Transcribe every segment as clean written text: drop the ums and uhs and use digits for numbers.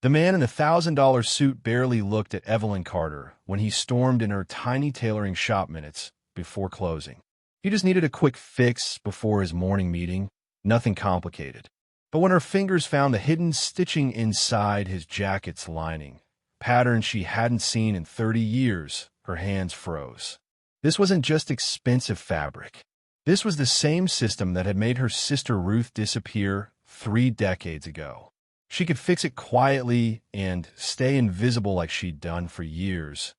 The man in the $1,000 suit barely looked at Evelyn Carter when he stormed in her tiny tailoring shop minutes before closing. He just needed a quick fix before his morning meeting, nothing complicated. But when her fingers found the hidden stitching inside his jacket's lining, patterns she hadn't seen in 30 years, her hands froze. This wasn't just expensive fabric. This was the same system that had made her sister Ruth disappear 3 decades ago. She could fix it quietly and stay invisible like she'd done for years.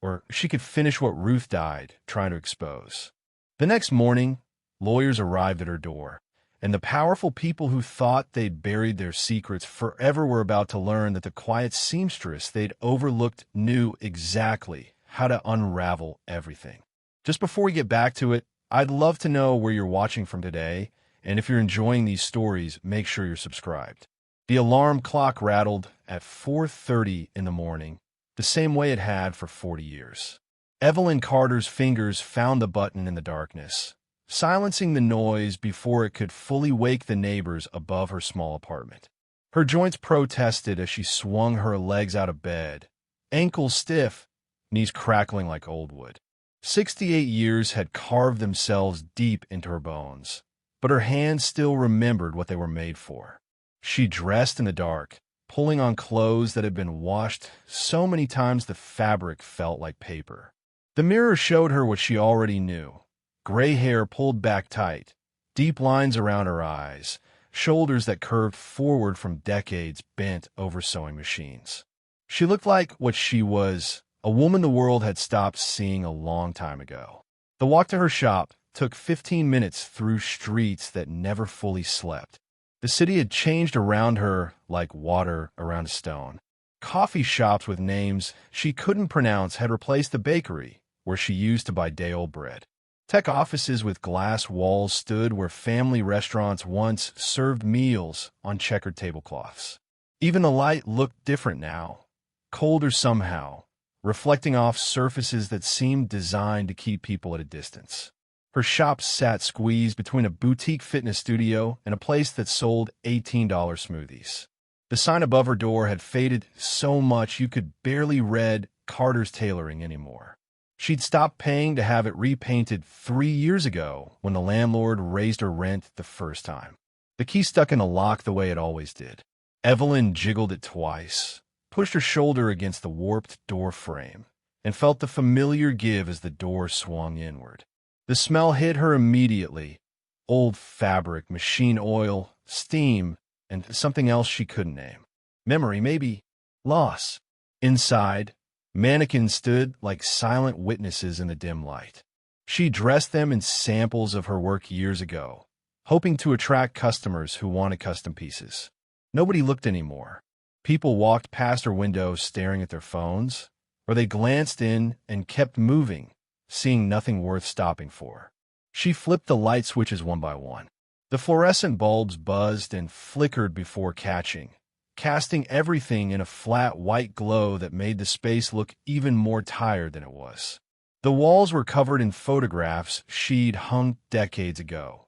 Or she could finish what Ruth died trying to expose. The next morning, lawyers arrived at her door, and the powerful people who thought they'd buried their secrets forever were about to learn that the quiet seamstress they'd overlooked knew exactly how to unravel everything. Just before we get back to it, I'd love to know where you're watching from today, and if you're enjoying these stories, make sure you're subscribed. The alarm clock rattled at 4:30 in the morning, the same way it had for 40 years. Evelyn Carter's fingers found the button in the darkness, silencing the noise before it could fully wake the neighbors above her small apartment. Her joints protested as she swung her legs out of bed, ankles stiff, knees crackling like old wood. 68 years had carved themselves deep into her bones, but her hands still remembered what they were made for. She dressed in the dark, pulling on clothes that had been washed so many times the fabric felt like paper. The mirror showed her what she already knew. Gray hair pulled back tight, deep lines around her eyes, shoulders that curved forward from decades bent over sewing machines. She looked like what she was, a woman the world had stopped seeing a long time ago. The walk to her shop took 15 minutes through streets that never fully slept. The city had changed around her like water around a stone. Coffee shops with names she couldn't pronounce had replaced the bakery where she used to buy day-old bread. Tech offices with glass walls stood where family restaurants once served meals on checkered tablecloths. Even the light looked different now, colder somehow, reflecting off surfaces that seemed designed to keep people at a distance. Her shop sat squeezed between a boutique fitness studio and a place that sold $18 smoothies. The sign above her door had faded so much you could barely read Carter's Tailoring anymore. She'd stopped paying to have it repainted 3 years ago when the landlord raised her rent the first time. The key stuck in the lock the way it always did. Evelyn jiggled it twice, pushed her shoulder against the warped door frame, and felt the familiar give as the door swung inward. The smell hit her immediately. Old fabric, machine oil, steam, and something else she couldn't name. Memory, maybe. Loss. Inside, mannequins stood like silent witnesses in the dim light. She dressed them in samples of her work years ago, hoping to attract customers who wanted custom pieces. Nobody looked anymore. People walked past her windows staring at their phones, or they glanced in and kept moving, seeing nothing worth stopping for. She flipped the light switches one by one. The fluorescent bulbs buzzed and flickered before catching, casting everything in a flat white glow that made the space look even more tired than it was. The walls were covered in photographs she'd hung decades ago.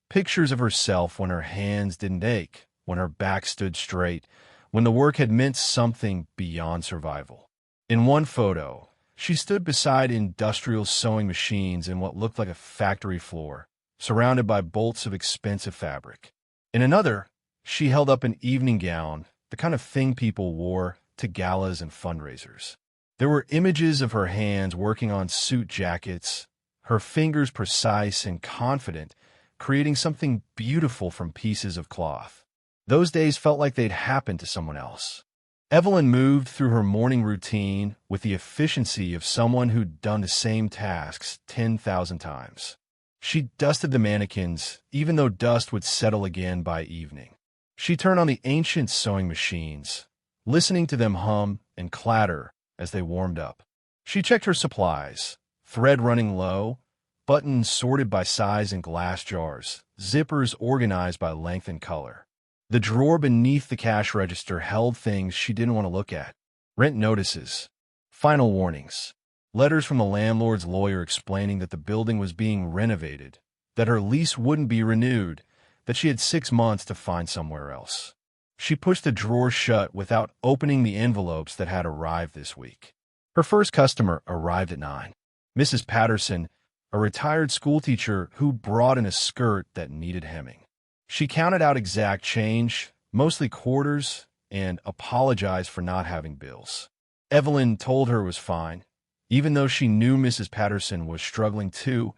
Pictures of herself when her hands didn't ache, when her back stood straight, when the work had meant something beyond survival. In one photo, she stood beside industrial sewing machines in what looked like a factory floor, surrounded by bolts of expensive fabric. In another, she held up an evening gown, the kind of thing people wore to galas and fundraisers. There were images of her hands working on suit jackets, her fingers precise and confident, creating something beautiful from pieces of cloth. Those days felt like they'd happened to someone else. Evelyn moved through her morning routine with the efficiency of someone who'd done the same tasks 10,000 times. She dusted the mannequins, even though dust would settle again by evening. She turned on the ancient sewing machines, listening to them hum and clatter as they warmed up. She checked her supplies, thread running low, buttons sorted by size in glass jars, zippers organized by length and color. The drawer beneath the cash register held things she didn't want to look at. Rent notices, final warnings, letters from the landlord's lawyer explaining that the building was being renovated, that her lease wouldn't be renewed, that she had 6 months to find somewhere else. She pushed the drawer shut without opening the envelopes that had arrived this week. Her first customer arrived at 9. Mrs. Patterson, a retired schoolteacher who brought in a skirt that needed hemming. She counted out exact change, mostly quarters, and apologized for not having bills. Evelyn told her it was fine, even though she knew Mrs. Patterson was struggling too,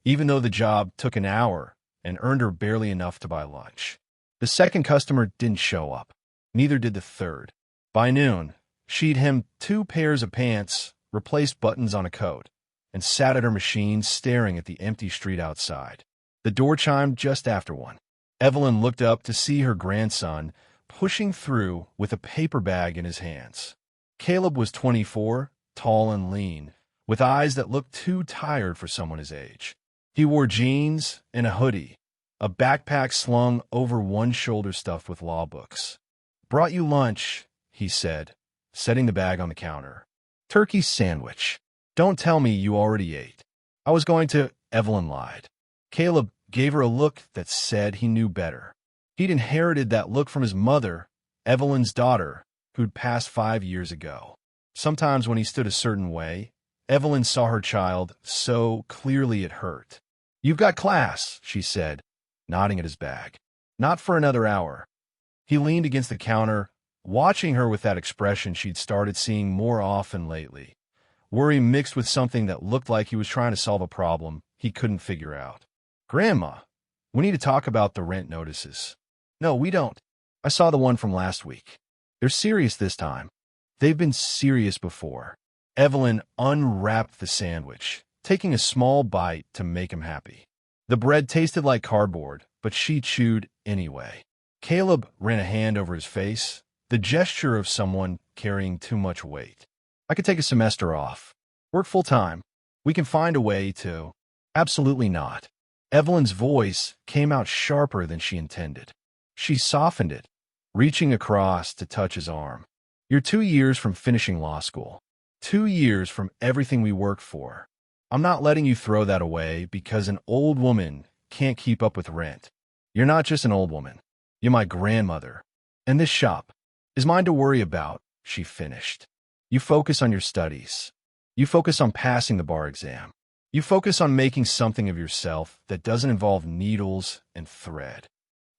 even though the job took an hour and earned her barely enough to buy lunch. The second customer didn't show up. Neither did the third. By noon, she'd hemmed 2 pairs of pants, replaced buttons on a coat, and sat at her machine staring at the empty street outside. The door chimed just after 1. Evelyn looked up to see her grandson pushing through with a paper bag in his hands. Caleb was 24, tall and lean, with eyes that looked too tired for someone his age. He wore jeans and a hoodie, a backpack slung over one shoulder stuffed with law books. "Brought you lunch," he said, setting the bag on the counter. "Turkey sandwich. Don't tell me you already ate." "I was going to," Evelyn lied. Caleb gave her a look that said he knew better. He'd inherited that look from his mother, Evelyn's daughter, who'd passed 5 years ago. Sometimes when he stood a certain way, Evelyn saw her child so clearly it hurt. "You've got class," she said, nodding at his bag. "Not for another hour." He leaned against the counter, watching her with that expression she'd started seeing more often lately. Worry mixed with something that looked like he was trying to solve a problem he couldn't figure out. "Grandma, we need to talk about the rent notices." "No, we don't. I saw the one from last week. They're serious this time." They've been serious before. Evelyn unwrapped the sandwich, taking a small bite to make him happy. The bread tasted like cardboard, but she chewed anyway. Caleb ran a hand over his face, the gesture of someone carrying too much weight. "I could take a semester off. Work full-time. We can find a way to—" "Absolutely not." Evelyn's voice came out sharper than she intended. She softened it, reaching across to touch his arm. "You're 2 years from finishing law school. 2 years from everything we worked for. I'm not letting you throw that away because an old woman can't keep up with rent. You're not just an old woman. You're my grandmother. And this shop is mine to worry about," she finished. "You focus on your studies. You focus on passing the bar exam. You focus on making something of yourself that doesn't involve needles and thread."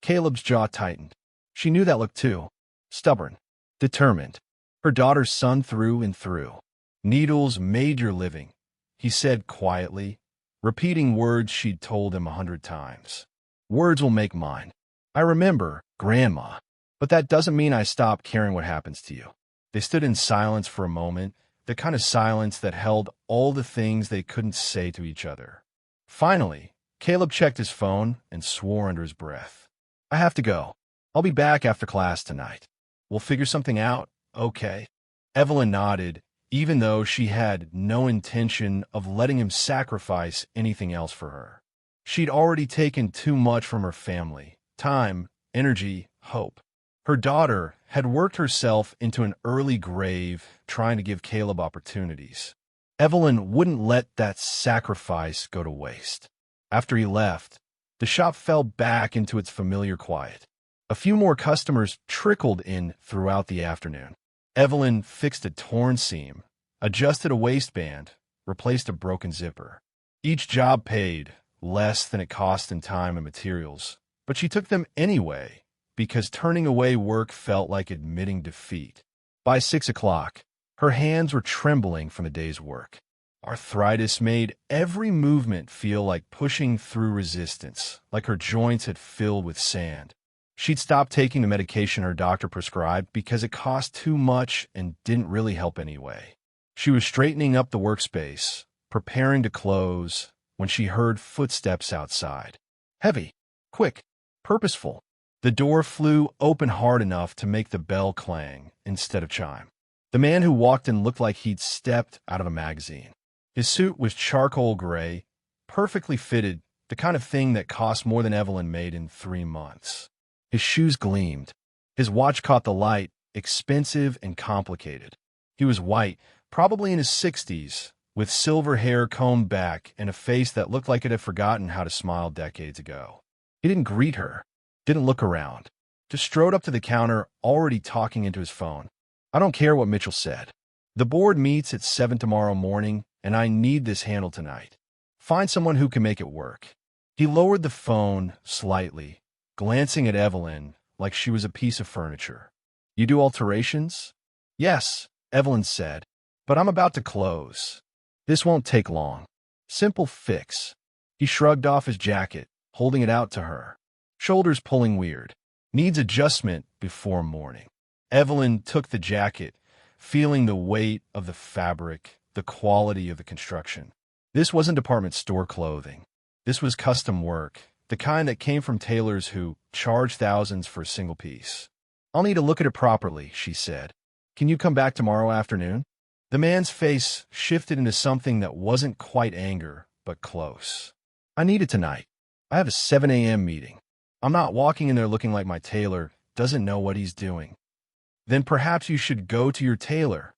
Caleb's jaw tightened. She knew that look too. Stubborn. Determined. Her daughter's son through and through. "Needles made your living," he said quietly, repeating words she'd told him 100 times. "Words will make mine. I remember, Grandma, but that doesn't mean I stop caring what happens to you." They stood in silence for a moment, the kind of silence that held all the things they couldn't say to each other. Finally, Caleb checked his phone and swore under his breath. "I have to go. I'll be back after class tonight. We'll figure something out, okay?" Evelyn nodded, even though she had no intention of letting him sacrifice anything else for her. She'd already taken too much from her family: time, energy, hope. Her daughter had worked herself into an early grave trying to give Caleb opportunities. Evelyn wouldn't let that sacrifice go to waste. After he left, the shop fell back into its familiar quiet. A few more customers trickled in throughout the afternoon. Evelyn fixed a torn seam, adjusted a waistband, replaced a broken zipper. Each job paid less than it cost in time and materials, but she took them anyway because turning away work felt like admitting defeat. By 6 o'clock, her hands were trembling from the day's work. Arthritis made every movement feel like pushing through resistance, like her joints had filled with sand. She'd stopped taking the medication her doctor prescribed because it cost too much and didn't really help anyway. She was straightening up the workspace, preparing to close, when she heard footsteps outside. Heavy, quick, purposeful. The door flew open hard enough to make the bell clang instead of chime. The man who walked in looked like he'd stepped out of a magazine. His suit was charcoal gray, perfectly fitted, the kind of thing that cost more than Evelyn made in 3 months. His shoes gleamed. His watch caught the light, expensive and complicated. He was white, probably in his 60s, with silver hair combed back and a face that looked like it had forgotten how to smile decades ago. He didn't greet her, didn't look around. just strode up to the counter, already talking into his phone. I don't care what Mitchell said. The board meets at 7 tomorrow morning, and I need this handled tonight. Find someone who can make it work. He lowered the phone slightly, glancing at Evelyn like she was a piece of furniture. You do alterations? Yes, Evelyn said, but I'm about to close. This won't take long. Simple fix. He shrugged off his jacket, holding it out to her. Shoulders pulling weird. Needs adjustment before morning. Evelyn took the jacket, feeling the weight of the fabric, the quality of the construction. This wasn't department store clothing. This was custom work, the kind that came from tailors who charged thousands for a single piece. I'll need to look at it properly, she said. Can you come back tomorrow afternoon? The man's face shifted into something that wasn't quite anger, but close. I need it tonight. I have a 7 a.m. meeting. I'm not walking in there looking like my tailor doesn't know what he's doing. Then perhaps you should go to your tailor,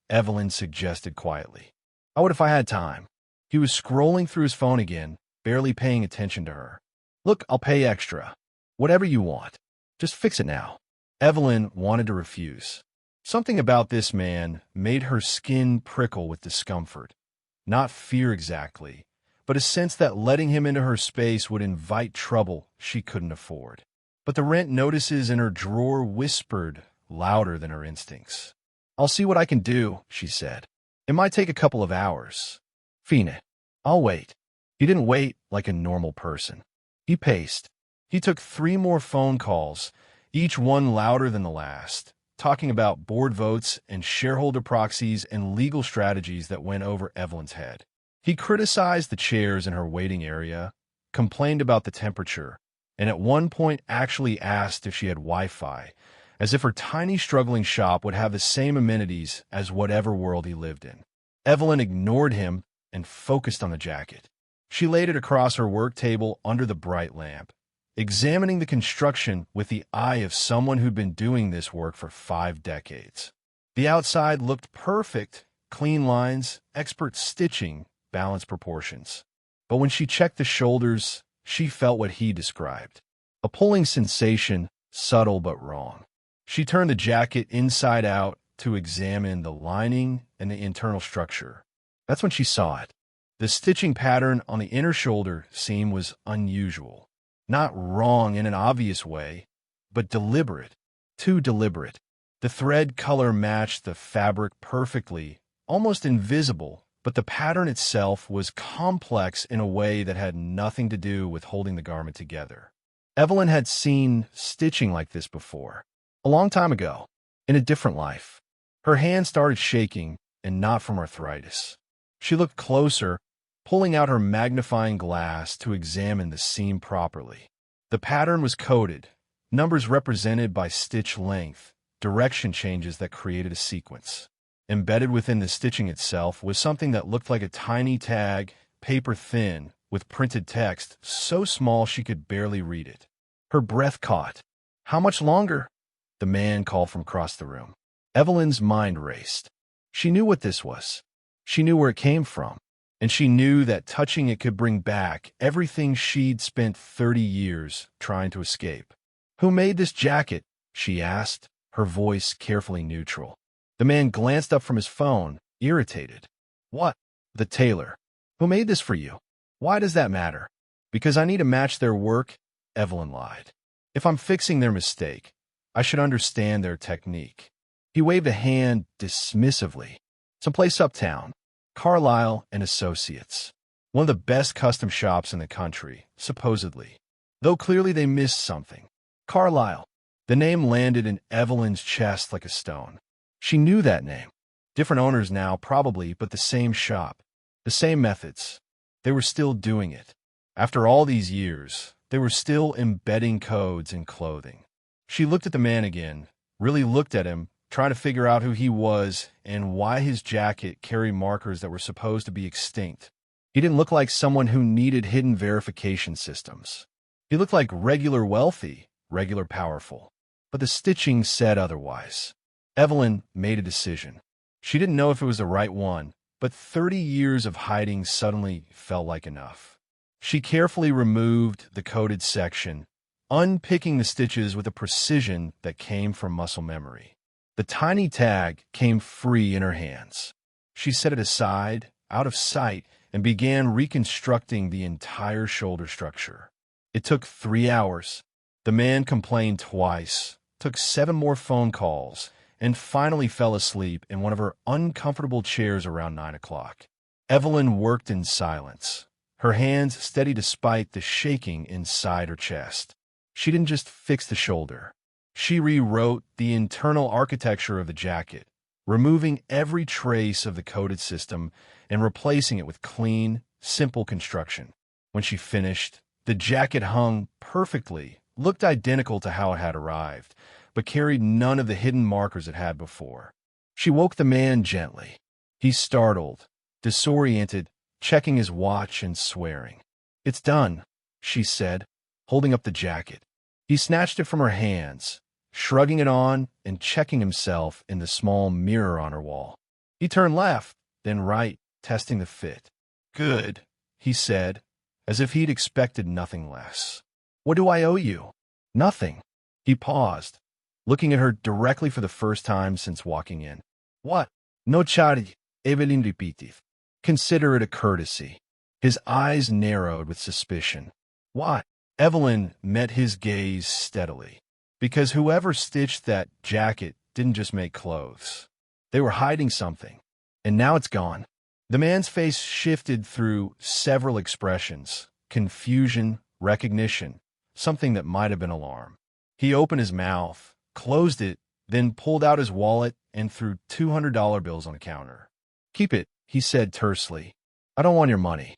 Evelyn suggested quietly. I would if I had time. He was scrolling through his phone again, barely paying attention to her. Look, I'll pay extra. Whatever you want. Just fix it now. Evelyn wanted to refuse. Something about this man made her skin prickle with discomfort. Not fear exactly, but a sense that letting him into her space would invite trouble she couldn't afford. But the rent notices in her drawer whispered louder than her instincts. I'll see what I can do, she said. It might take a couple of hours. Fine. I'll wait. He didn't wait like a normal person. He paced. He took 3 more phone calls, each one louder than the last, talking about board votes and shareholder proxies and legal strategies that went over Evelyn's head. He criticized the chairs in her waiting area, complained about the temperature, and at one point actually asked if she had Wi-Fi, as if her tiny struggling shop would have the same amenities as whatever world he lived in. Evelyn ignored him and focused on the jacket. She laid it across her work table under the bright lamp, examining the construction with the eye of someone who'd been doing this work for 5 decades. The outside looked perfect, clean lines, expert stitching, balanced proportions. But when she checked the shoulders, she felt what he described. A pulling sensation, subtle but wrong. She turned the jacket inside out to examine the lining and the internal structure. That's when she saw it. The stitching pattern on the inner shoulder seam was unusual. Not wrong in an obvious way, but deliberate. Too deliberate. The thread color matched the fabric perfectly, almost invisible, but the pattern itself was complex in a way that had nothing to do with holding the garment together. Evelyn had seen stitching like this before, a long time ago, in a different life. Her hand started shaking, and not from arthritis. She looked closer, pulling out her magnifying glass to examine the seam properly. The pattern was coded, numbers represented by stitch length, direction changes that created a sequence. Embedded within the stitching itself was something that looked like a tiny tag, paper thin, with printed text so small she could barely read it. Her breath caught. How much longer? The man called from across the room. Evelyn's mind raced. She knew what this was. She knew where it came from. And she knew that touching it could bring back everything she'd spent 30 years trying to escape. Who made this jacket? She asked, her voice carefully neutral. The man glanced up from his phone, irritated. What? The tailor. Who made this for you? Why does that matter? Because I need to match their work, Evelyn lied. If I'm fixing their mistake, I should understand their technique. He waved a hand dismissively. Someplace uptown. Carlisle and Associates. One of the best custom shops in the country, supposedly. Though clearly they missed something. Carlisle. The name landed in Evelyn's chest like a stone. She knew that name. Different owners now, probably, but the same shop. The same methods. They were still doing it. After all these years, they were still embedding codes in clothing. She looked at the man again, really looked at him, trying to figure out who he was and why his jacket carried markers that were supposed to be extinct. He didn't look like someone who needed hidden verification systems. He looked like regular wealthy, regular powerful. But the stitching said otherwise. Evelyn made a decision. She didn't know if it was the right one, but 30 years of hiding suddenly felt like enough. She carefully removed the coded section, unpicking the stitches with a precision that came from muscle memory. The tiny tag came free in her hands. She set it aside, out of sight, and began reconstructing the entire shoulder structure. It took 3 hours. The man complained twice, took 7 more phone calls, and finally fell asleep in one of her uncomfortable chairs around 9 o'clock. Evelyn worked in silence, her hands steady despite the shaking inside her chest. She didn't just fix the shoulder. She rewrote the internal architecture of the jacket, removing every trace of the coded system and replacing it with clean, simple construction. When she finished, the jacket hung perfectly, looked identical to how it had arrived, but carried none of the hidden markers it had before. She woke the man gently. He startled, disoriented, checking his watch and swearing. "It's done," she said, holding up the jacket. He snatched it from her hands, shrugging it on and checking himself in the small mirror on her wall. He turned left, then right, testing the fit. "Good," he said, as if he'd expected nothing less. "What do I owe you?" "Nothing." He paused, looking at her directly for the first time since walking in. "What?" "No charge," Evelyn repeated. "Consider it a courtesy." His eyes narrowed with suspicion. "Why?" Evelyn met his gaze steadily. "Because whoever stitched that jacket didn't just make clothes. They were hiding something, and now it's gone." The man's face shifted through several expressions: confusion, recognition, something that might have been alarm. He opened his mouth, closed it, then pulled out his wallet and threw $200 bills on the counter. "Keep it," he said tersely. "I don't want your money."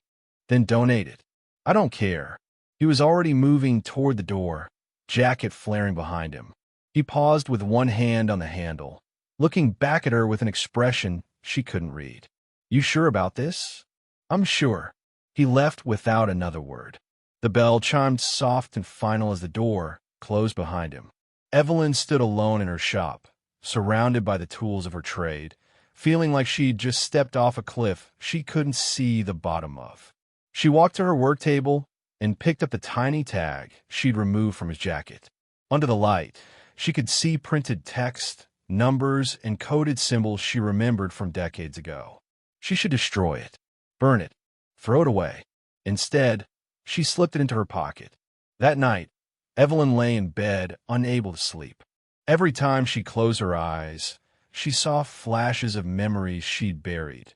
"Then donate it." "I don't care." He was already moving toward the door, jacket flaring behind him. He paused with one hand on the handle, looking back at her with an expression she couldn't read. "You sure about this?" "I'm sure." He left without another word. The bell chimed soft and final as the door closed behind him. Evelyn stood alone in her shop, surrounded by the tools of her trade, feeling like she'd just stepped off a cliff she couldn't see the bottom of. She walked to her work table and picked up the tiny tag she'd removed from his jacket. Under the light, she could see printed text, numbers, and coded symbols she remembered from decades ago. She should destroy it, burn it, throw it away. Instead, she slipped it into her pocket. That night, Evelyn lay in bed, unable to sleep. Every time she closed her eyes, she saw flashes of memories she'd buried.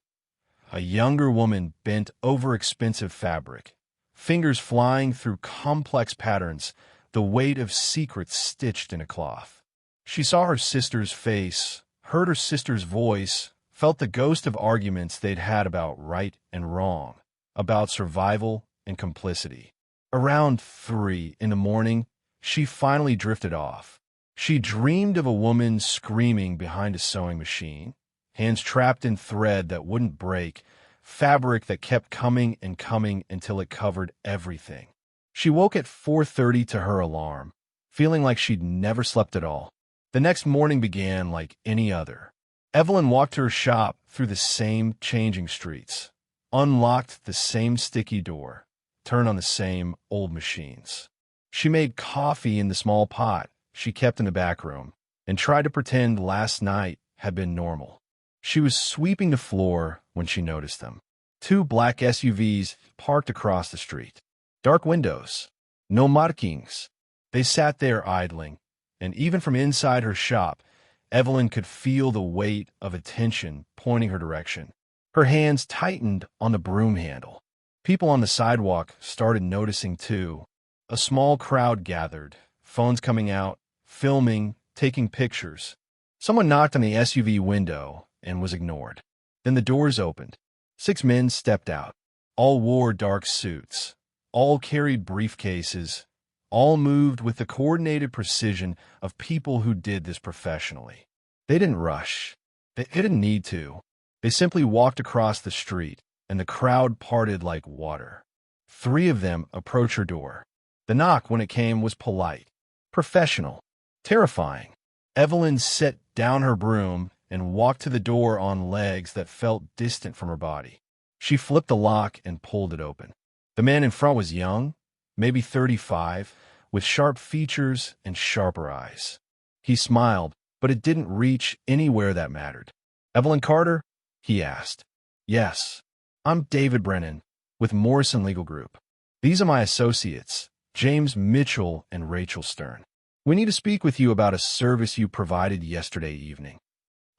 A younger woman bent over expensive fabric, fingers flying through complex patterns, the weight of secrets stitched in a cloth. She saw her sister's face, heard her sister's voice, felt the ghost of arguments they'd had about right and wrong, about survival and complicity. Around 3 in the morning, she finally drifted off. She dreamed of a woman screaming behind a sewing machine, hands trapped in thread that wouldn't break, fabric that kept coming and coming until it covered everything. She woke at 4:30 to her alarm, feeling like she'd never slept at all. The next morning began like any other. Evelyn walked to her shop through the same changing streets, unlocked the same sticky door, turned on the same old machines. She made coffee in the small pot she kept in the back room and tried to pretend last night had been normal. She was sweeping the floor when she noticed them. 2 black SUVs parked across the street. Dark windows. No markings. They sat there idling, and even from inside her shop, Evelyn could feel the weight of attention pointing her direction. Her hands tightened on the broom handle. People on the sidewalk started noticing too. A small crowd gathered, phones coming out, filming, taking pictures. Someone knocked on the SUV window and was ignored. Then the doors opened. 6 men stepped out. All wore dark suits. All carried briefcases. All moved with the coordinated precision of people who did this professionally. They didn't rush. They didn't need to. They simply walked across the street, and the crowd parted like water. 3 of them approached her door. The knock, when it came, was polite, professional, terrifying. Evelyn set down her broom and walked to the door on legs that felt distant from her body. She flipped the lock and pulled it open. The man in front was young, maybe 35, with sharp features and sharper eyes. He smiled, but it didn't reach anywhere that mattered. "Evelyn Carter?" he asked. "Yes. I'm David Brennan, with Morrison Legal Group. These are my associates, James Mitchell and Rachel Stern. We need to speak with you about a service you provided yesterday evening."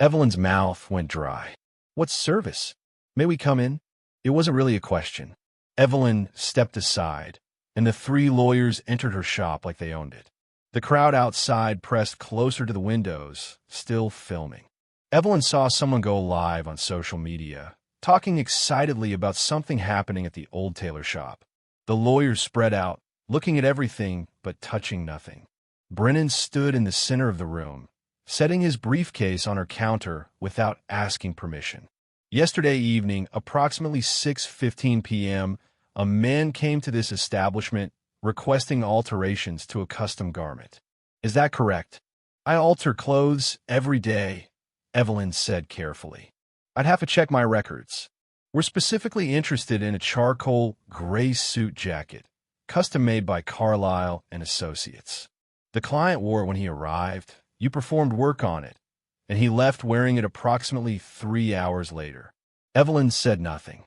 Evelyn's mouth went dry. "What service? May we come in?" It wasn't really a question. Evelyn stepped aside, and the three lawyers entered her shop like they owned it. The crowd outside pressed closer to the windows, still filming. Evelyn saw someone go live on social media, talking excitedly about something happening at the old Tailor shop. The lawyers spread out, looking at everything but touching nothing. Brennan stood in the center of the room, setting his briefcase on her counter without asking permission. Yesterday evening, approximately 6:15 p.m., a man came to this establishment requesting alterations to a custom garment. "Is that correct?" "I alter clothes every day," Evelyn said carefully. "I'd have to check my records. We're specifically interested in a charcoal gray suit jacket, custom-made by Carlisle and Associates. The client wore it when he arrived, you performed work on it, and he left wearing it approximately 3 hours later." Evelyn said nothing.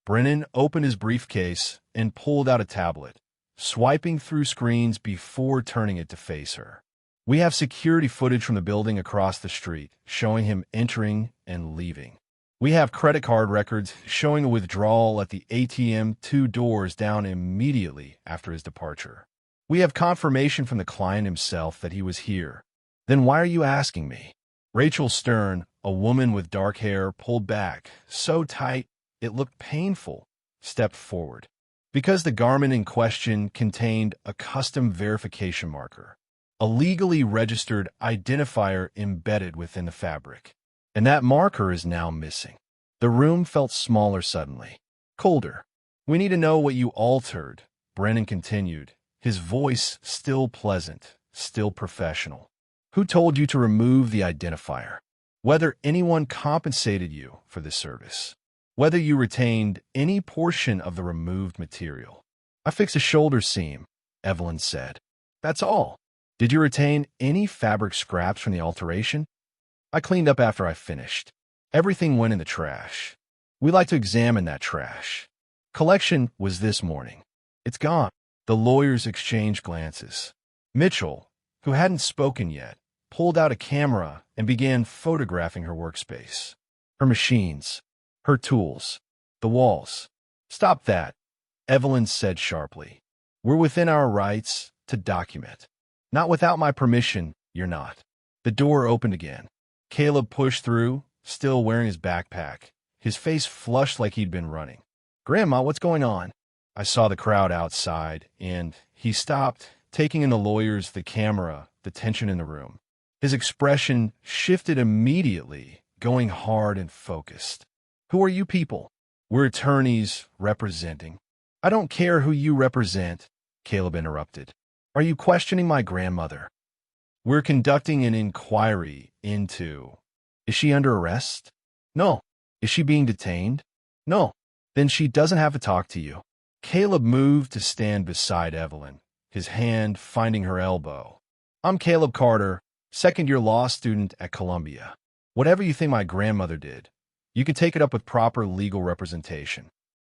Brennan opened his briefcase and pulled out a tablet, swiping through screens before turning it to face her. "We have security footage from the building across the street, showing him entering and leaving. We have credit card records showing a withdrawal at the ATM 2 doors down immediately after his departure. We have confirmation from the client himself that he was here. Then why are you asking me?" Rachel Stern, a woman with dark hair pulled back, so tight it looked painful, stepped forward. "Because the garment in question contained a custom verification marker, a legally registered identifier embedded within the fabric. And that marker is now missing." The room felt smaller suddenly, colder. "We need to know what you altered," Brennan continued, his voice still pleasant, still professional. "Who told you to remove the identifier? Whether anyone compensated you for this service? Whether you retained any portion of the removed material?" "I fixed a shoulder seam," Evelyn said. "That's all." "Did you retain any fabric scraps from the alteration?" "I cleaned up after I finished. Everything went in the trash. We like to examine that trash. Collection was this morning. It's gone." The lawyers exchanged glances. Mitchell, who hadn't spoken yet, pulled out a camera and began photographing her workspace. Her machines, her tools, the walls. "Stop that," Evelyn said sharply. "We're within our rights to document. Not without my permission, you're not." The door opened again. Caleb pushed through, still wearing his backpack, his face flushed like he'd been running. "Grandma, what's going on?" I saw the crowd outside, and he stopped, taking in the lawyers, the camera, the tension in the room. His expression shifted immediately, going hard and focused. "Who are you people?" "We're attorneys representing." "I don't care who you represent," Caleb interrupted. "Are you questioning my grandmother?" "We're conducting an inquiry into..." "Is she under arrest?" "No." "Is she being detained?" "No." "Then she doesn't have to talk to you." Caleb moved to stand beside Evelyn, his hand finding her elbow. "I'm Caleb Carter, second-year law student at Columbia. Whatever you think my grandmother did, you can take it up with proper legal representation."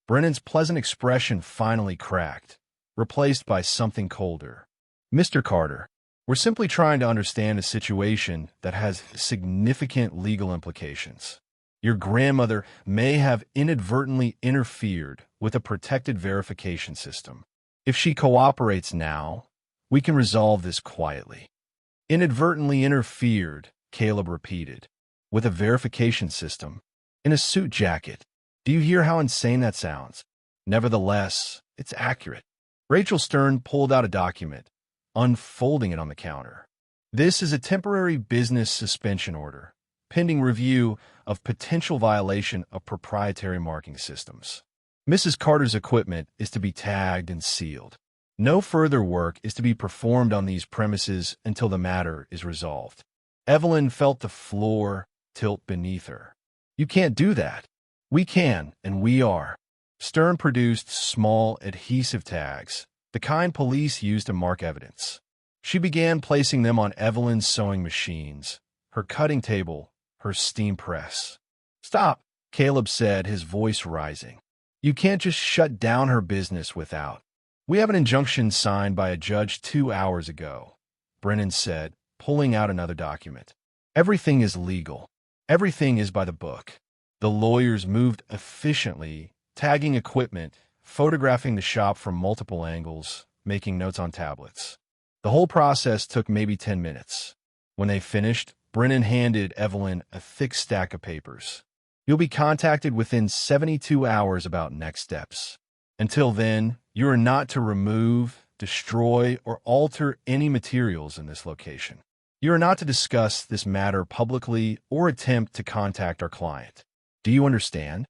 Brennan's pleasant expression finally cracked, replaced by something colder. "Mr. Carter, we're simply trying to understand a situation that has significant legal implications. Your grandmother may have inadvertently interfered with a protected verification system. If she cooperates now, we can resolve this quietly." "Inadvertently interfered," Caleb repeated, "with a verification system? In a suit jacket? Do you hear how insane that sounds? Nevertheless, it's accurate." Rachel Stern pulled out a document, unfolding it on the counter. "This is a temporary business suspension order, pending review of potential violation of proprietary marking systems. Mrs. Carter's equipment is to be tagged and sealed. No further work is to be performed on these premises until the matter is resolved." Evelyn felt the floor tilt beneath her. "You can't do that." "We can, and we are." Stern produced small adhesive tags, the kind police use to mark evidence. She began placing them on Evelyn's sewing machines, her cutting table, her steam press. "Stop," Caleb said, his voice rising. "You can't just shut down her business without." "We have an injunction signed by a judge 2 hours ago," Brennan said, pulling out another document. "Everything is legal. Everything is by the book." The lawyers moved efficiently, tagging equipment, photographing the shop from multiple angles, making notes on tablets. The whole process took maybe 10 minutes. When they finished, Brennan handed Evelyn a thick stack of papers. "You'll be contacted within 72 hours about next steps. Until then, you are not to remove, destroy, or alter any materials in this location. You are not to discuss this matter publicly or attempt to contact our client. Do you understand?"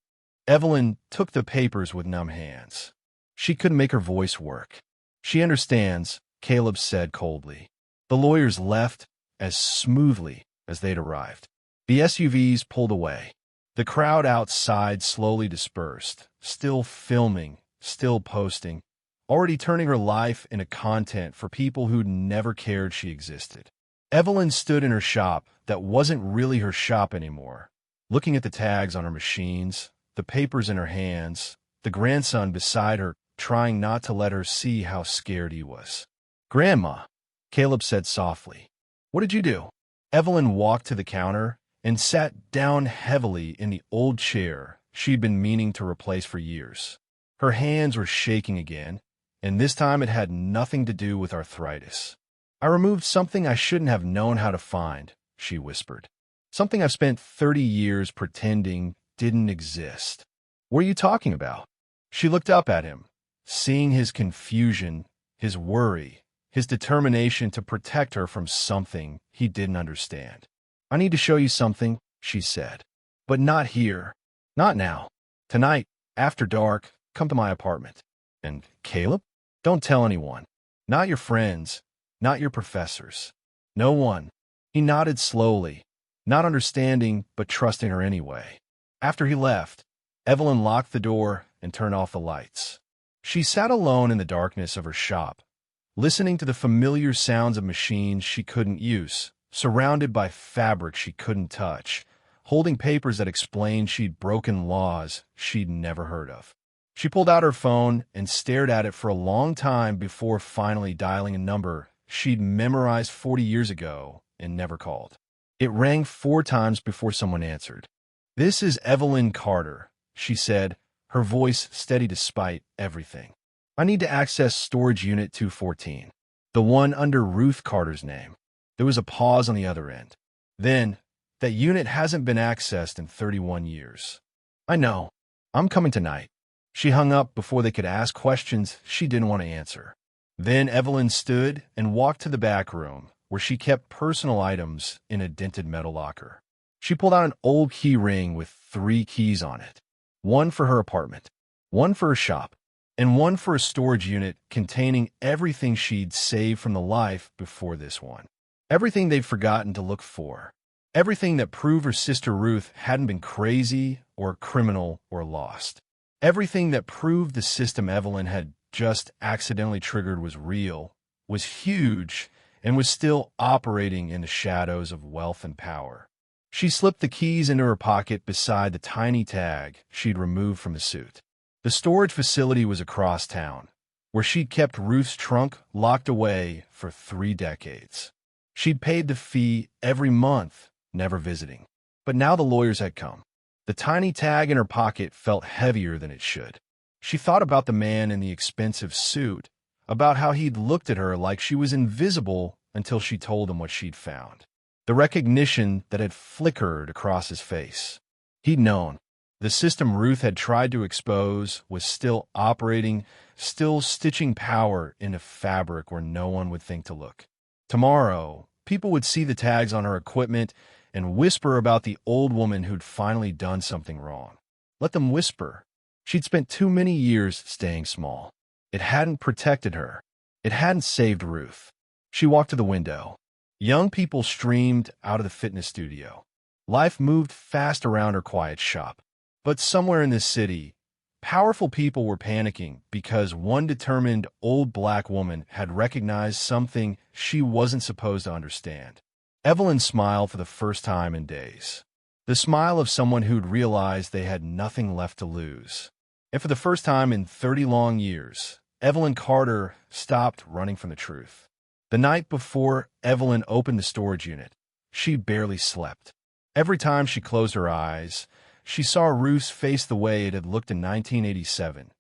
Evelyn took the papers with numb hands. She couldn't make her voice work. "She understands," Caleb said coldly. The lawyers left as smoothly as they'd arrived. The SUVs pulled away. The crowd outside slowly dispersed, still filming, still posting, already turning her life into content for people who'd never cared she existed. Evelyn stood in her shop that wasn't really her shop anymore, looking at the tags on her machines, the papers in her hands, the grandson beside her trying not to let her see how scared he was. "Grandma," Caleb said softly, "what did you do?" Evelyn walked to the counter and sat down heavily in the old chair she'd been meaning to replace for years. Her hands were shaking again, and this time it had nothing to do with arthritis. "I removed something I shouldn't have known how to find," she whispered. "Something I've spent 30 years pretending didn't exist." "What are you talking about?" She looked up at him, seeing his confusion, his worry, his determination to protect her from something he didn't understand. "I need to show you something," she said. "But not here. Not now. Tonight, after dark, come to my apartment." "And Caleb? Don't tell anyone. Not your friends. Not your professors. No one." He nodded slowly, not understanding but trusting her anyway. After he left, Evelyn locked the door and turned off the lights. She sat alone in the darkness of her shop, listening to the familiar sounds of machines she couldn't use, surrounded by fabric she couldn't touch, holding papers that explained she'd broken laws she'd never heard of. She pulled out her phone and stared at it for a long time before finally dialing a number she'd memorized 40 years ago and never called. It rang 4 times before someone answered. "This is Evelyn Carter," she said, her voice steady despite everything. "I need to access storage unit 214, the one under Ruth Carter's name." There was a pause on the other end. Then, "That unit hasn't been accessed in 31 years. "I know. I'm coming tonight." She hung up before they could ask questions she didn't want to answer. Then Evelyn stood and walked to the back room, where she kept personal items in a dented metal locker. She pulled out an old key ring with 3 keys on it. One for her apartment, one for her shop, and one for a storage unit containing everything she'd saved from the life before this one. Everything they'd forgotten to look for. Everything that proved her sister Ruth hadn't been crazy or a criminal or lost. Everything that proved the system Evelyn had just accidentally triggered was real, was huge, and was still operating in the shadows of wealth and power. She slipped the keys into her pocket beside the tiny tag she'd removed from the suit. The storage facility was across town, where she'd kept Ruth's trunk locked away for 3 decades. She'd paid the fee every month, never visiting. But now the lawyers had come. The tiny tag in her pocket felt heavier than it should. She thought about the man in the expensive suit, about how he'd looked at her like she was invisible until she told him what she'd found. The recognition that had flickered across his face. He'd known. The system Ruth had tried to expose was still operating, still stitching power into fabric where no one would think to look. Tomorrow, people would see the tags on her equipment and whisper about the old woman who'd finally done something wrong. Let them whisper. She'd spent too many years staying small. It hadn't protected her. It hadn't saved Ruth. She walked to the window. Young people streamed out of the fitness studio. Life moved fast around her quiet shop. But somewhere in this city, Powerful people were panicking because one determined old black woman had recognized something she wasn't supposed to understand. Evelyn smiled for the first time in days. The smile of someone who'd realized they had nothing left to lose. And for the first time in 30 long years, Evelyn Carter stopped running from the truth. The night before Evelyn opened the storage unit, she barely slept. Every time she closed her eyes, she saw Ruth's face the way it had looked in 1987.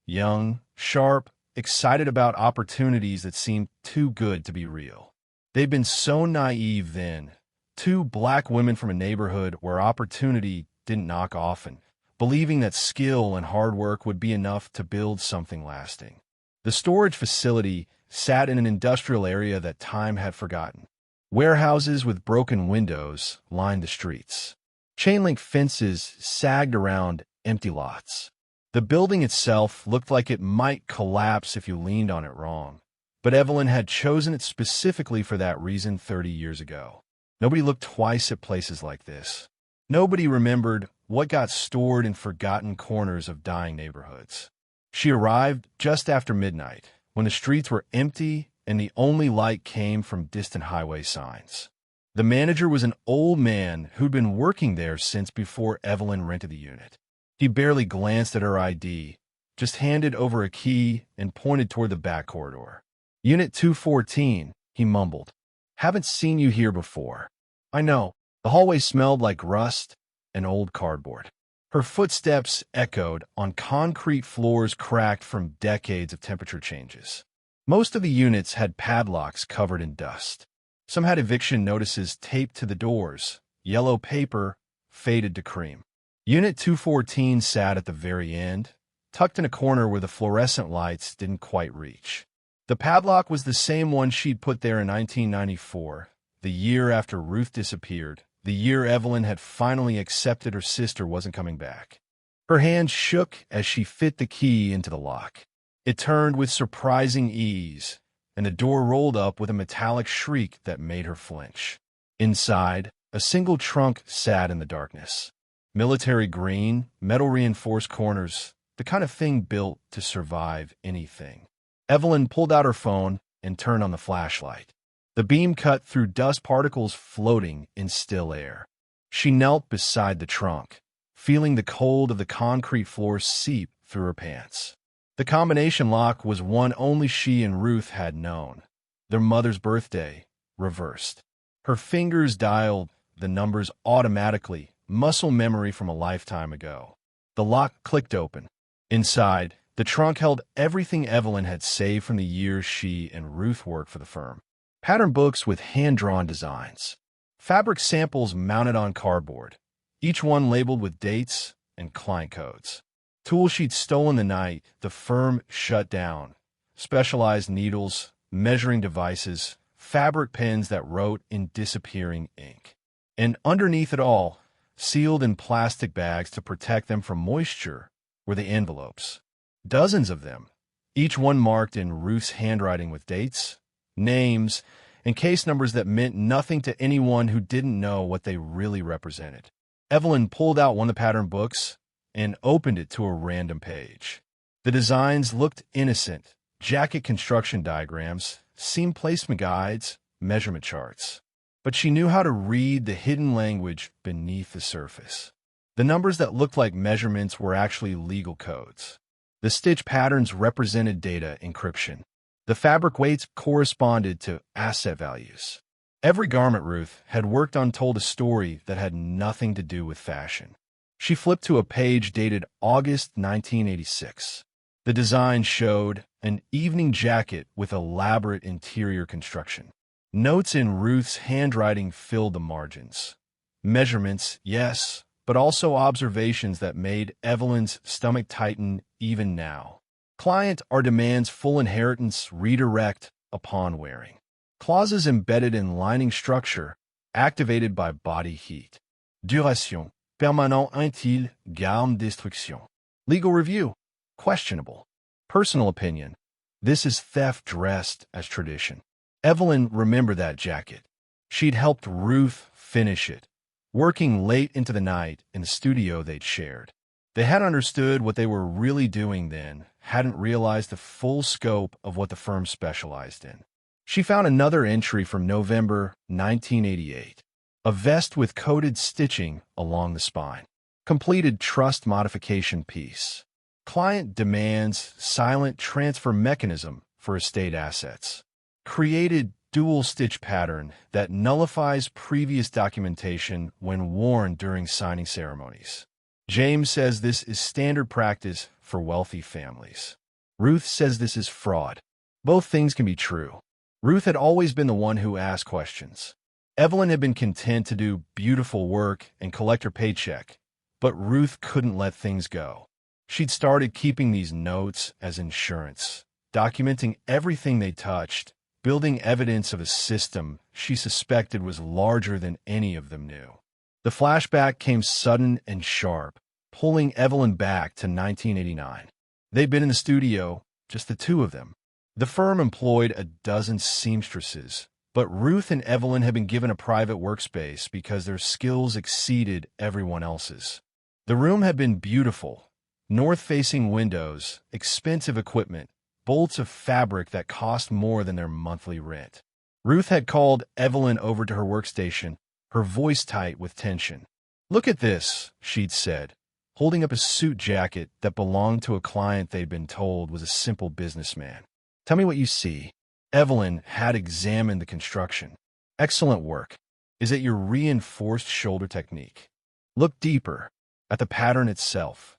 Young, sharp, excited about opportunities that seemed too good to be real. They'd been so naive then. Two black women from a neighborhood where opportunity didn't knock often, believing that skill and hard work would be enough to build something lasting. The storage facility sat in an industrial area that time had forgotten. Warehouses with broken windows lined the streets. Chain-link fences sagged around empty lots. The building itself looked like it might collapse if you leaned on it wrong. But Evelyn had chosen it specifically for that reason 30 years ago. Nobody looked twice at places like this. Nobody remembered what got stored in forgotten corners of dying neighborhoods. She arrived just after midnight, when the streets were empty and the only light came from distant highway signs. The manager was an old man who'd been working there since before Evelyn rented the unit. He barely glanced at her ID, just handed over a key and pointed toward the back corridor. "Unit 214, he mumbled. "Haven't seen you here before." "I know." The hallway smelled like rust and old cardboard. Her footsteps echoed on concrete floors cracked from decades of temperature changes. Most of the units had padlocks covered in dust. Some had eviction notices taped to the doors, yellow paper faded to cream. Unit 214 sat at the very end, tucked in a corner where the fluorescent lights didn't quite reach. The padlock was the same one she'd put there in 1994, the year after Ruth disappeared, the year Evelyn had finally accepted her sister wasn't coming back. Her hand shook as she fit the key into the lock. It turned with surprising ease, and the door rolled up with a metallic shriek that made her flinch. Inside, a single trunk sat in the darkness. Military green, metal-reinforced corners, the kind of thing built to survive anything. Evelyn pulled out her phone and turned on the flashlight. The beam cut through dust particles floating in still air. She knelt beside the trunk, feeling the cold of the concrete floor seep through her pants. The combination lock was one only she and Ruth had known. Their mother's birthday, reversed. Her fingers dialed the numbers automatically, muscle memory from a lifetime ago. The lock clicked open. Inside, the trunk held everything Evelyn had saved from the years she and Ruth worked for the firm. Pattern books with hand-drawn designs. Fabric samples mounted on cardboard, each one labeled with dates and client codes. Tools she'd stolen the night the firm shut down. Specialized needles, measuring devices, fabric pens that wrote in disappearing ink. And underneath it all, sealed in plastic bags to protect them from moisture, were the envelopes. Dozens of them, each one marked in Ruth's handwriting with dates, names, and case numbers that meant nothing to anyone who didn't know what they really represented. Evelyn pulled out one of the pattern books and opened it to a random page. The designs looked innocent: jacket construction diagrams, seam placement guides, measurement charts. But she knew how to read the hidden language beneath the surface. The numbers that looked like measurements were actually legal codes. The stitch patterns represented data encryption. The fabric weights corresponded to asset values. Every garment Ruth had worked on told a story that had nothing to do with fashion. She flipped to a page dated August 1986. The design showed an evening jacket with elaborate interior construction. Notes in Ruth's handwriting filled the margins. Measurements, yes, but also observations that made Evelyn's stomach tighten even now. Client or demands full inheritance redirect upon wearing. Clauses embedded in lining structure, activated by body heat. Duration. Permanent intil garde destruction. Legal review. Questionable. Personal opinion. This is theft dressed as tradition. Evelyn remembered that jacket. She'd helped Ruth finish it, working late into the night in the studio they'd shared. They hadn't understood what they were really doing then, hadn't realized the full scope of what the firm specialized in. She found another entry from November 1988. A vest with coded stitching along the spine. Completed trust modification piece. Client demands silent transfer mechanism for estate assets. Created dual stitch pattern that nullifies previous documentation when worn during signing ceremonies. James says this is standard practice for wealthy families. Ruth says this is fraud. Both things can be true. Ruth had always been the one who asked questions. Evelyn had been content to do beautiful work and collect her paycheck, but Ruth couldn't let things go. She'd started keeping these notes as insurance, documenting everything they touched, building evidence of a system she suspected was larger than any of them knew. The flashback came sudden and sharp, pulling Evelyn back to 1989. They'd been in the studio, just the two of them. The firm employed a dozen seamstresses, but Ruth and Evelyn had been given a private workspace because their skills exceeded everyone else's. The room had been beautiful, north-facing windows, expensive equipment, bolts of fabric that cost more than their monthly rent. Ruth had called Evelyn over to her workstation, her voice tight with tension. "Look at this," she'd said, holding up a suit jacket that belonged to a client they'd been told was a simple businessman. "Tell me what you see." Evelyn had examined the construction. "Excellent work. Is it your reinforced shoulder technique? Look deeper, at the pattern itself."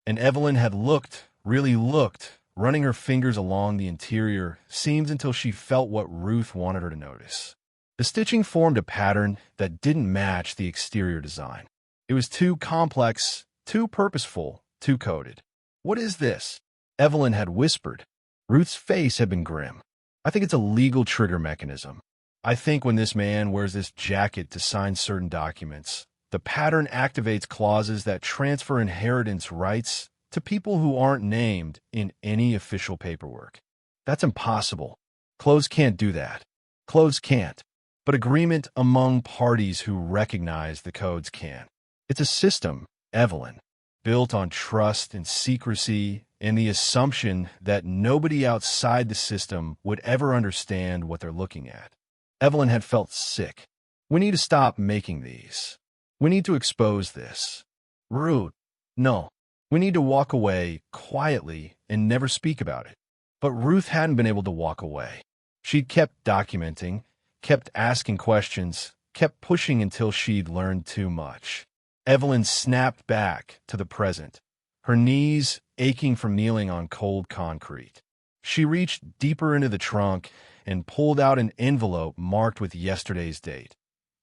And Evelyn had looked, really looked, running her fingers along the interior seams until she felt what Ruth wanted her to notice. The stitching formed a pattern that didn't match the exterior design. It was too complex, too purposeful, too coded. "What is this?" Evelyn had whispered. Ruth's face had been grim. "I think it's a legal trigger mechanism. I think when this man wears this jacket to sign certain documents, the pattern activates clauses that transfer inheritance rights to people who aren't named in any official paperwork. That's impossible. Clothes can't do that. Clothes can't. But agreement among parties who recognize the codes can. It's a system, Evelyn, built on trust and secrecy and the assumption that nobody outside the system would ever understand what they're looking at." Evelyn had felt sick. "We need to stop making these. We need to expose this." "Rude. No. We need to walk away quietly and never speak about it." But Ruth hadn't been able to walk away. She'd kept documenting, kept asking questions, kept pushing until she'd learned too much. Evelyn snapped back to the present, her knees aching from kneeling on cold concrete. She reached deeper into the trunk and pulled out an envelope marked with yesterday's date.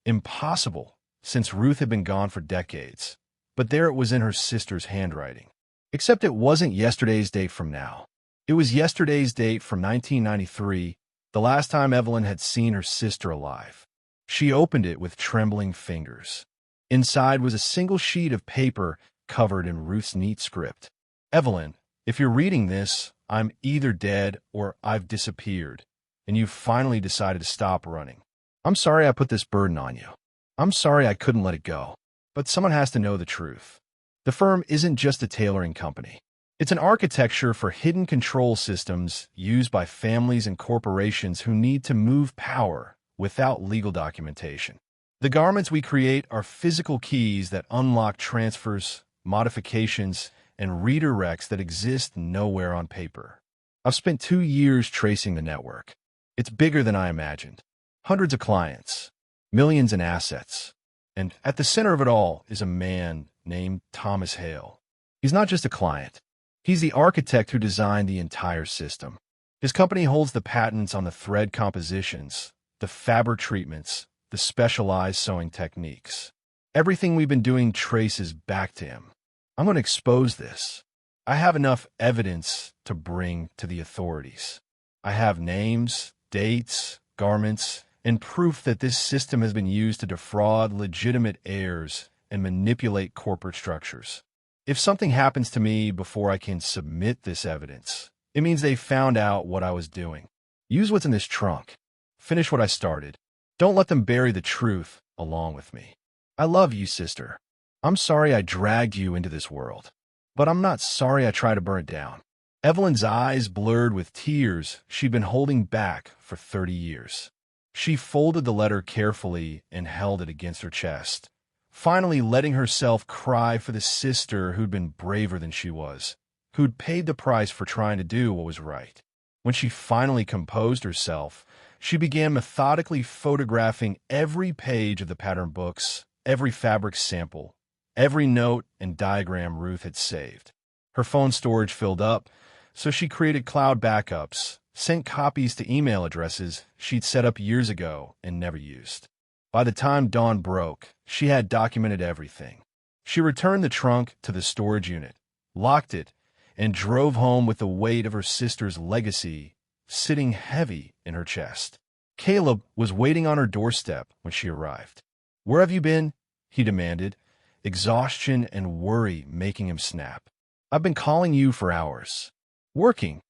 Impossible, since Ruth had been gone for decades. But there it was in her sister's handwriting. Except it wasn't yesterday's date from now. It was yesterday's date from 1993, the last time Evelyn had seen her sister alive. She opened it with trembling fingers. Inside was a single sheet of paper covered in Ruth's neat script. "Evelyn, if you're reading this, I'm either dead or I've disappeared, and you've finally decided to stop running. I'm sorry I put this burden on you. I'm sorry I couldn't let it go. But someone has to know the truth. The firm isn't just a tailoring company. It's an architecture for hidden control systems used by families and corporations who need to move power without legal documentation. The garments we create are physical keys that unlock transfers, modifications, and redirects that exist nowhere on paper. I've spent 2 years tracing the network. It's bigger than I imagined. Hundreds of clients, millions in assets. And at the center of it all is a man named Thomas Hale. He's not just a client. He's the architect who designed the entire system. His company holds the patents on the thread compositions, the fabric treatments, the specialized sewing techniques. Everything we've been doing traces back to him. I'm going to expose this. I have enough evidence to bring to the authorities. I have names, dates, garments, and proof that this system has been used to defraud legitimate heirs and manipulate corporate structures. If something happens to me before I can submit this evidence, it means they found out what I was doing. Use what's in this trunk. Finish what I started. Don't let them bury the truth along with me. I love you, sister. I'm sorry I dragged you into this world. but I'm not sorry I tried to burn it down. Evelyn's eyes blurred with tears she'd been holding back for 30 years. She folded the letter carefully and held it against her chest, finally letting herself cry for the sister who'd been braver than she was, who'd paid the price for trying to do what was right. When she finally composed herself, she began methodically photographing every page of the pattern books, every fabric sample, every note and diagram Ruth had saved. Her phone storage filled up, so she created cloud backups, sent copies to email addresses she'd set up years ago and never used. By the time dawn broke, she had documented everything. She returned the trunk to the storage unit, locked it, and drove home with the weight of her sister's legacy sitting heavy in her chest. Caleb was waiting on her doorstep when she arrived. "Where have you been?" he demanded, exhaustion and worry making him snap. "I've been calling you for hours." "Working,"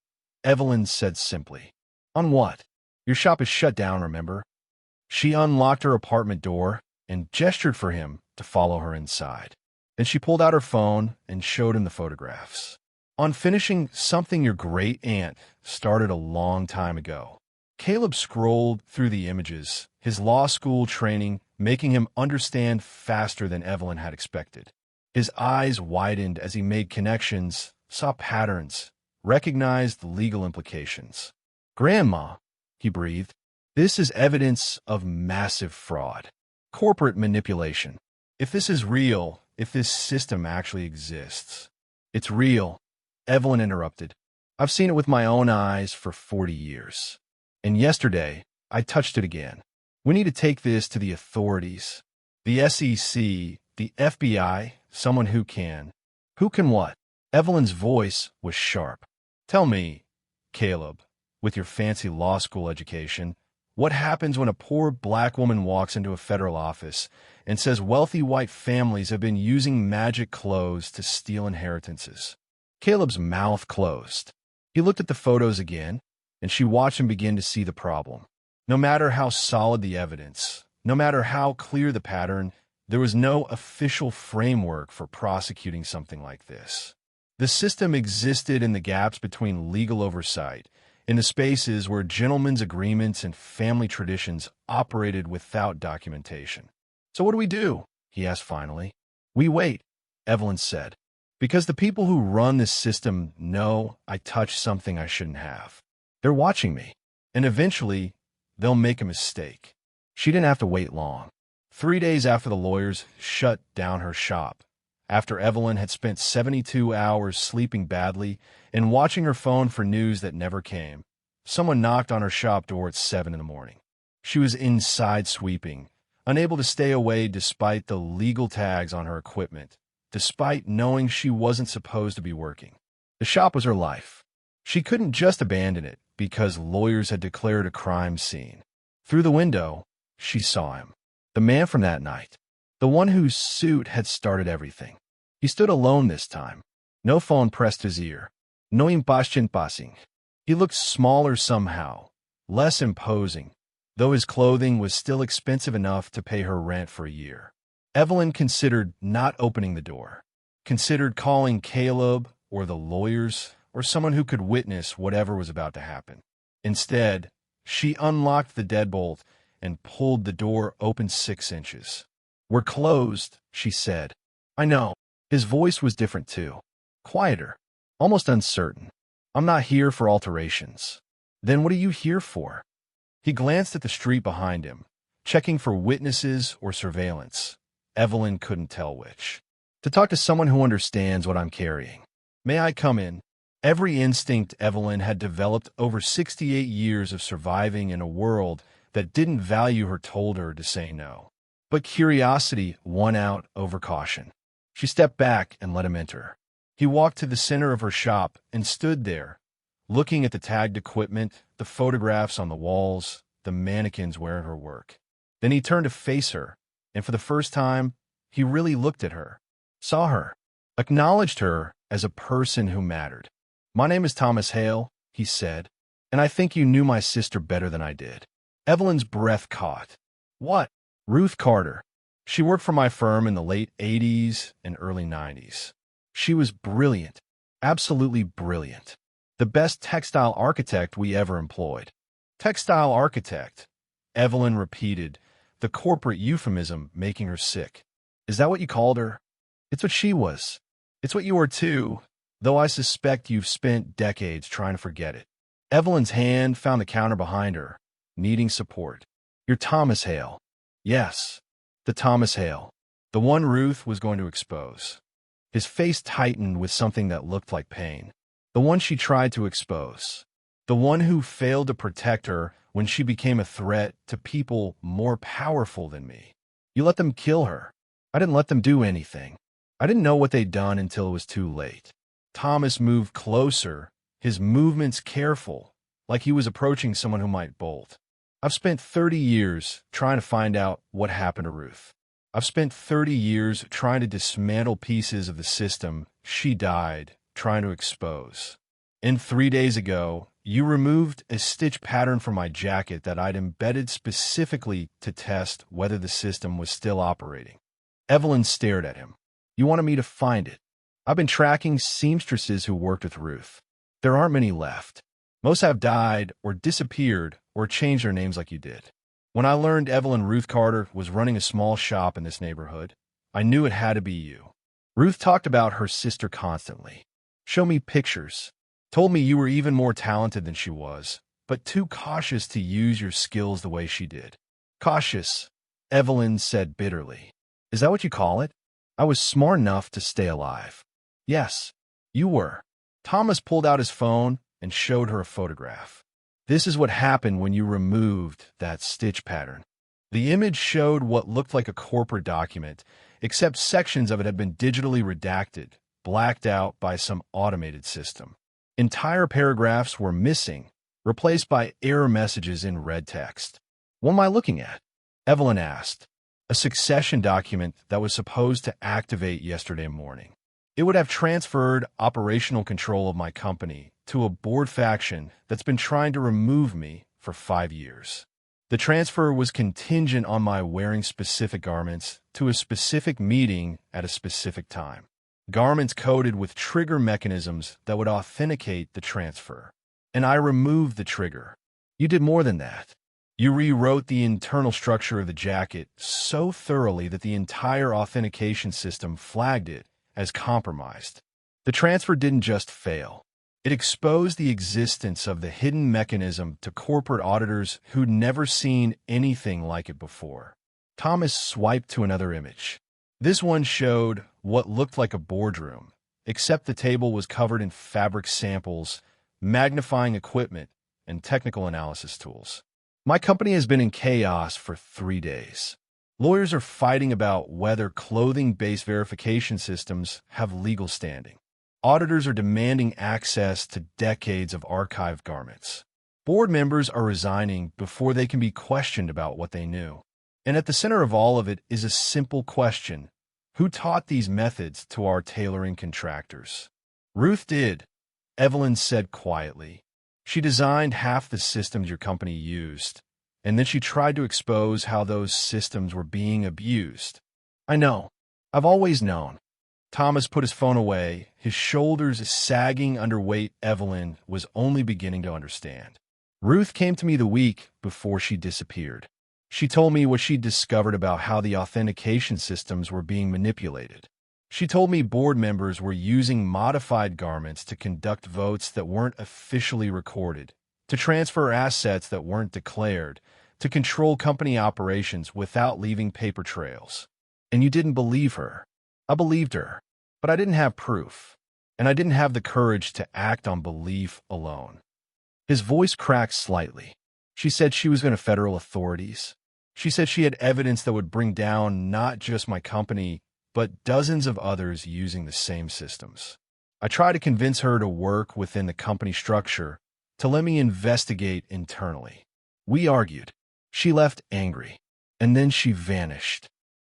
Evelyn said simply. "On what? Your shop is shut down, remember?" She unlocked her apartment door and gestured for him to follow her inside. Then she pulled out her phone and showed him the photographs. "On finishing something your great-aunt started a long time ago." Caleb scrolled through the images, his law school training making him understand faster than Evelyn had expected. His eyes widened as he made connections, saw patterns, recognized the legal implications. "Grandma," he breathed, "this is evidence of massive fraud, corporate manipulation. If this is real, if this system actually exists." "It's real," Evelyn interrupted. "I've seen it with my own eyes for 40 years. And yesterday, I touched it again. We need to take this to the authorities. The SEC, the FBI, someone who can." "Who can what?" Evelyn's voice was sharp. "Tell me, Caleb, with your fancy law school education, what happens when a poor black woman walks into a federal office and says wealthy white families have been using magic clothes to steal inheritances?" Caleb's mouth closed. He looked at the photos again, and she watched him begin to see the problem. No matter how solid the evidence, no matter how clear the pattern, there was no official framework for prosecuting something like this. The system existed in the gaps between legal oversight, in the spaces where gentlemen's agreements and family traditions operated without documentation. "So what do we do?" he asked finally. "We wait," Evelyn said, "because the people who run this system know I touched something I shouldn't have. They're watching me, and eventually they'll make a mistake." She didn't have to wait long. 3 days after the lawyers shut down her shop, after Evelyn had spent 72 hours sleeping badly and watching her phone for news that never came, someone knocked on her shop door at 7 in the morning. She was inside sweeping, unable to stay away despite the legal tags on her equipment, despite knowing she wasn't supposed to be working. The shop was her life. She couldn't just abandon it because lawyers had declared a crime scene. Through the window, she saw him. The man from that night. The one whose suit had started everything. He stood alone this time. No phone pressed his ear. No impatient passing. He looked smaller somehow, less imposing, though his clothing was still expensive enough to pay her rent for a year. Evelyn considered not opening the door, considered calling Caleb or the lawyers or someone who could witness whatever was about to happen. Instead, she unlocked the deadbolt and pulled the door open 6 inches. "We're closed," she said. "I know." His voice was different too, quieter, almost uncertain. "I'm not here for alterations." "Then what are you here for?" He glanced at the street behind him, checking for witnesses or surveillance. Evelyn couldn't tell which. "To talk to someone who understands what I'm carrying." "May I come in?" Every instinct Evelyn had developed over 68 years of surviving in a world that didn't value her told her to say no. But curiosity won out over caution. She stepped back and let him enter. He walked to the center of her shop and stood there, looking at the tagged equipment, the photographs on the walls, the mannequins wearing her work. Then he turned to face her, and for the first time, he really looked at her, saw her, acknowledged her as a person who mattered. "My name is Thomas Hale," he said, "and I think you knew my sister better than I did." Evelyn's breath caught. "What?" "Ruth Carter. She worked for my firm in the late 80s and early 90s. She was brilliant, absolutely brilliant. The best textile architect we ever employed. Textile architect, Evelyn repeated, the corporate euphemism making her sick. Is that what you called her? It's what she was. It's what you are too, though I suspect you've spent decades trying to forget it. Evelyn's hand found the counter behind her, needing support. You're Thomas Hale. Yes, the Thomas Hale. The one Ruth was going to expose. His face tightened with something that looked like pain. The one she tried to expose. The one who failed to protect her when she became a threat to people more powerful than me. You let them kill her. I didn't let them do anything. I didn't know what they'd done until it was too late. Thomas moved closer, his movements careful, like he was approaching someone who might bolt. I've spent 30 years trying to find out what happened to Ruth. I've spent 30 years trying to dismantle pieces of the system she died trying to expose. And 3 days ago, you removed a stitch pattern from my jacket that I'd embedded specifically to test whether the system was still operating. Evelyn stared at him. You wanted me to find it. I've been tracking seamstresses who worked with Ruth. There aren't many left. Most have died or disappeared or changed their names like you did. When I learned Evelyn Ruth Carter was running a small shop in this neighborhood, I knew it had to be you. Ruth talked about her sister constantly. Showed me pictures. Told me you were even more talented than she was, but too cautious to use your skills the way she did. Cautious, Evelyn said bitterly. Is that what you call it? I was smart enough to stay alive. Yes, you were. Thomas pulled out his phone and showed her a photograph. This is what happened when you removed that stitch pattern. The image showed what looked like a corporate document, except sections of it had been digitally redacted, blacked out by some automated system. Entire paragraphs were missing, replaced by error messages in red text. What am I looking at? Evelyn asked. A succession document that was supposed to activate yesterday morning. It would have transferred operational control of my company to a board faction that's been trying to remove me for 5 years. The transfer was contingent on my wearing specific garments to a specific meeting at a specific time. Garments coded with trigger mechanisms that would authenticate the transfer. And I removed the trigger. You did more than that. You rewrote the internal structure of the jacket so thoroughly that the entire authentication system flagged it as compromised. The transfer didn't just fail. It exposed the existence of the hidden mechanism to corporate auditors who'd never seen anything like it before. Thomas swiped to another image. This one showed what looked like a boardroom, except the table was covered in fabric samples, magnifying equipment, and technical analysis tools. My company has been in chaos for 3 days. Lawyers are fighting about whether clothing-based verification systems have legal standing. Auditors are demanding access to decades of archived garments. Board members are resigning before they can be questioned about what they knew. And at the center of all of it is a simple question. Who taught these methods to our tailoring contractors? Ruth did, Evelyn said quietly. She designed half the systems your company used, and then she tried to expose how those systems were being abused. I know. I've always known. Thomas put his phone away, his shoulders sagging under weight Evelyn was only beginning to understand. Ruth came to me the week before she disappeared. She told me what she'd discovered about how the authentication systems were being manipulated. She told me board members were using modified garments to conduct votes that weren't officially recorded, to transfer assets that weren't declared, to control company operations without leaving paper trails. And you didn't believe her. I believed her, but I didn't have proof, and I didn't have the courage to act on belief alone. His voice cracked slightly. She said she was going to federal authorities. She said she had evidence that would bring down not just my company, but dozens of others using the same systems. I tried to convince her to work within the company structure, to let me investigate internally. We argued. She left angry, and then she vanished.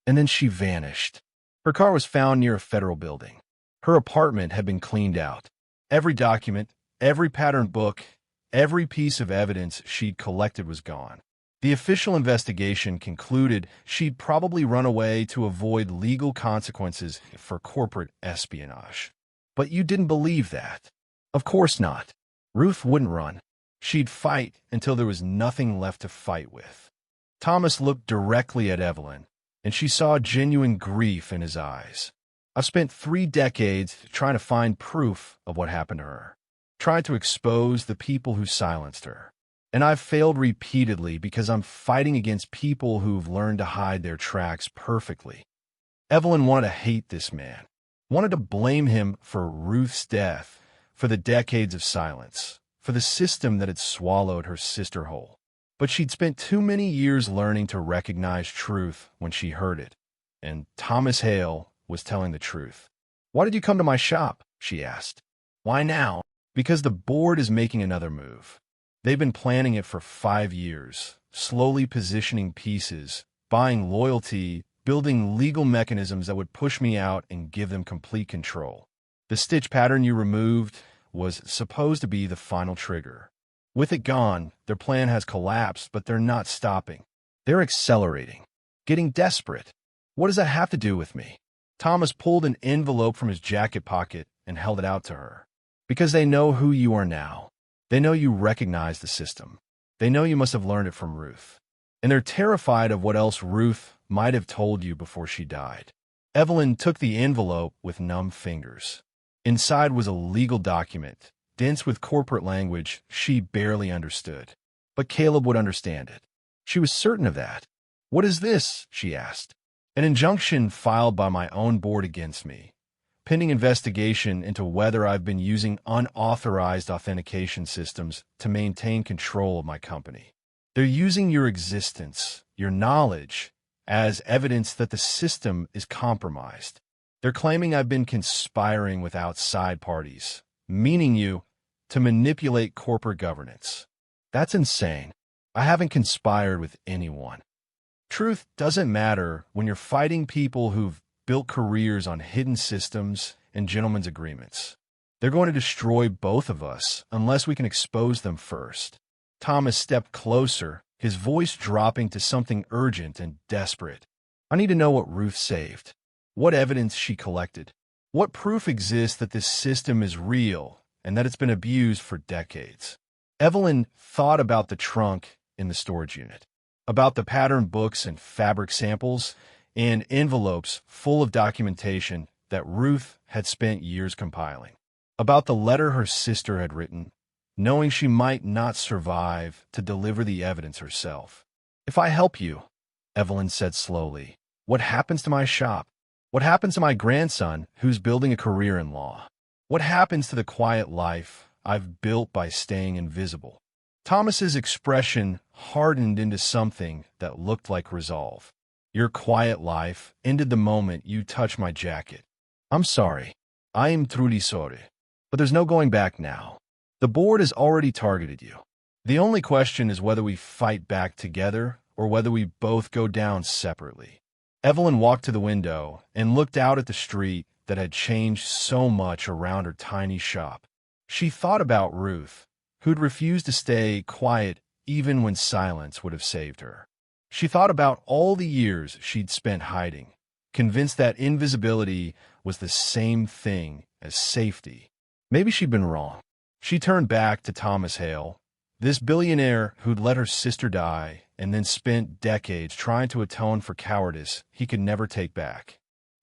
And then she vanished. Her car was found near a federal building. Her apartment had been cleaned out. Every document, every pattern book, every piece of evidence she'd collected was gone. The official investigation concluded she'd probably run away to avoid legal consequences for corporate espionage. But you didn't believe that. Of course not. Ruth wouldn't run. She'd fight until there was nothing left to fight with. Thomas looked directly at Evelyn, and she saw genuine grief in his eyes. I've spent 3 decades trying to find proof of what happened to her, trying to expose the people who silenced her. And I've failed repeatedly because I'm fighting against people who've learned to hide their tracks perfectly. Evelyn wanted to hate this man, wanted to blame him for Ruth's death, for the decades of silence, for the system that had swallowed her sister whole. But she'd spent too many years learning to recognize truth when she heard it. And Thomas Hale was telling the truth. "Why did you come to my shop?" she asked. "Why now?" "Because the board is making another move. They've been planning it for 5 years, slowly positioning pieces, buying loyalty, building legal mechanisms that would push me out and give them complete control. The stitch pattern you removed was supposed to be the final trigger. With it gone, their plan has collapsed, but they're not stopping. They're accelerating, getting desperate. What does that have to do with me?" Thomas pulled an envelope from his jacket pocket and held it out to her. "Because they know who you are now. They know you recognize the system. They know you must have learned it from Ruth. And they're terrified of what else Ruth might have told you before she died." Evelyn took the envelope with numb fingers. Inside was a legal document, dense with corporate language she barely understood. But Caleb would understand it. She was certain of that. "What is this?" she asked. "An injunction filed by my own board against me, pending investigation into whether I've been using unauthorized authentication systems to maintain control of my company. They're using your existence, your knowledge, as evidence that the system is compromised. They're claiming I've been conspiring with outside parties, meaning you, to manipulate corporate governance. That's insane. I haven't conspired with anyone. Truth doesn't matter when you're fighting people who've built careers on hidden systems and gentlemen's agreements. They're going to destroy both of us unless we can expose them first." Thomas stepped closer, his voice dropping to something urgent and desperate. "I need to know what Ruth saved, what evidence she collected, what proof exists that this system is real and that it's been abused for decades." Evelyn thought about the trunk in the storage unit, about the pattern books and fabric samples, and envelopes full of documentation that Ruth had spent years compiling, about the letter her sister had written, knowing she might not survive to deliver the evidence herself. "If I help you," Evelyn said slowly, "what happens to my shop? What happens to my grandson who's building a career in law? What happens to the quiet life I've built by staying invisible?" Thomas's expression hardened into something that looked like resolve. "Your quiet life ended the moment you touched my jacket. I'm sorry. I am truly sorry. But there's no going back now. The board has already targeted you. The only question is whether we fight back together or whether we both go down separately." Evelyn walked to the window and looked out at the street that had changed so much around her tiny shop. She thought about Ruth, who'd refused to stay quiet even when silence would have saved her. She thought about all the years she'd spent hiding, convinced that invisibility was the same thing as safety. Maybe she'd been wrong. She turned back to Thomas Hale, this billionaire who'd let her sister die and then spent decades trying to atone for cowardice he could never take back.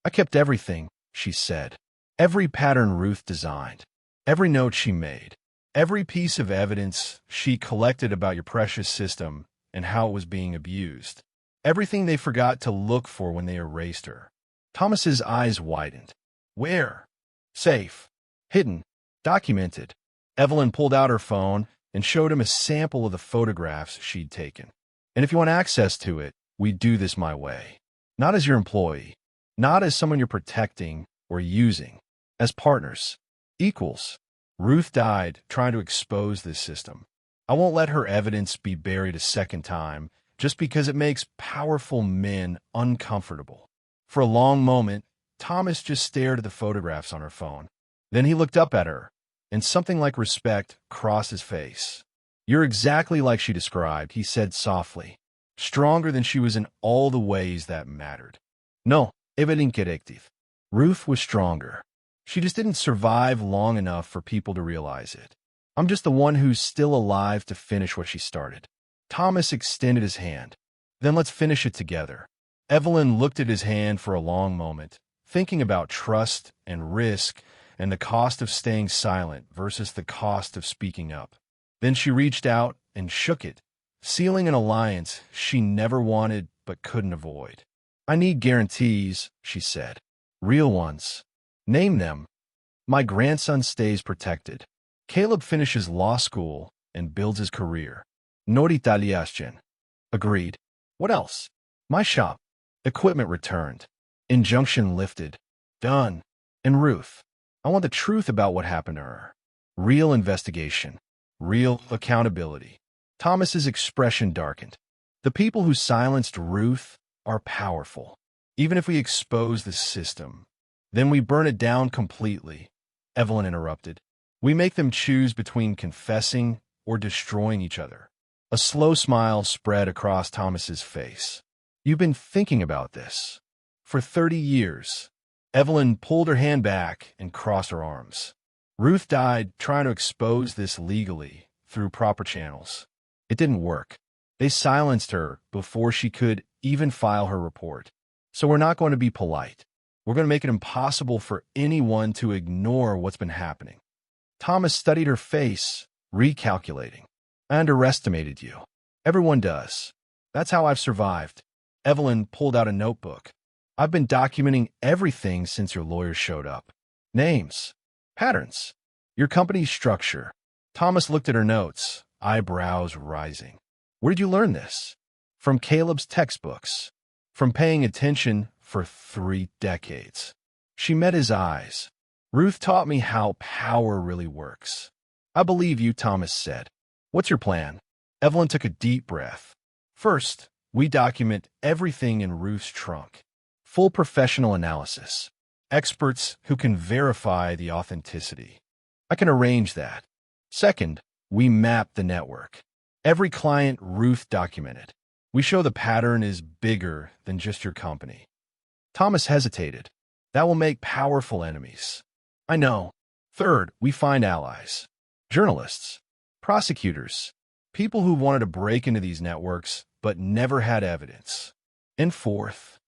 "I kept everything," she said. "Every pattern Ruth designed, every note she made, every piece of evidence she collected about your precious system and how it was being abused. Everything they forgot to look for when they erased her." Thomas's eyes widened. "Where?" "Safe. Hidden. Documented." Evelyn pulled out her phone and showed him a sample of the photographs she'd taken. "And if you want access to it, we do this my way. Not as your employee, not as someone you're protecting or using, as partners, equals. Ruth died trying to expose this system. I won't let her evidence be buried a second time just because it makes powerful men uncomfortable." For a long moment, Thomas just stared at the photographs on her phone. Then he looked up at her, and something like respect crossed his face. "You're exactly like she described," he said softly. stronger than she was in all the ways that mattered. No, Evelyn corrective. Ruth was stronger. She just didn't survive long enough for people to realize it. I'm just the one who's still alive to finish what she started. Thomas extended his hand. Then let's finish it together. Evelyn looked at his hand for a long moment, thinking about trust and risk and the cost of staying silent versus the cost of speaking up. Then she reached out and shook it, sealing an alliance she never wanted but couldn't avoid. I need guarantees, she said. Real ones. Name them. My grandson stays protected. Caleb finishes law school and builds his career. Nor'Italiastion. Agreed. What else? My shop. Equipment returned. Injunction lifted. Done. And Ruth. I want the truth about what happened to her. Real investigation. Real accountability. Thomas's expression darkened. The people who silenced Ruth are powerful. Even if we expose the system, then we burn it down completely. Evelyn interrupted. We make them choose between confessing or destroying each other. A slow smile spread across Thomas's face. You've been thinking about this. For 30 years. Evelyn pulled her hand back and crossed her arms. Ruth died trying to expose this legally through proper channels. It didn't work. They silenced her before she could even file her report. So we're not going to be polite. We're going to make it impossible for anyone to ignore what's been happening. Thomas studied her face, recalculating. I underestimated you. Everyone does. That's how I've survived. Evelyn pulled out a notebook. I've been documenting everything since your lawyer showed up. Names. Patterns. Your company's structure. Thomas looked at her notes, eyebrows rising. Where did you learn this? From Caleb's textbooks. From paying attention for 3 decades. She met his eyes. Ruth taught me how power really works. I believe you, Thomas said. What's your plan? Evelyn took a deep breath. First, we document everything in Ruth's trunk. Full professional analysis. Experts who can verify the authenticity. I can arrange that. Second, we map the network. Every client Ruth documented. We show the pattern is bigger than just your company. Thomas hesitated. That will make powerful enemies. I know. Third, we find allies. Journalists. Prosecutors. People who wanted to break into these networks but never had evidence. And fourth,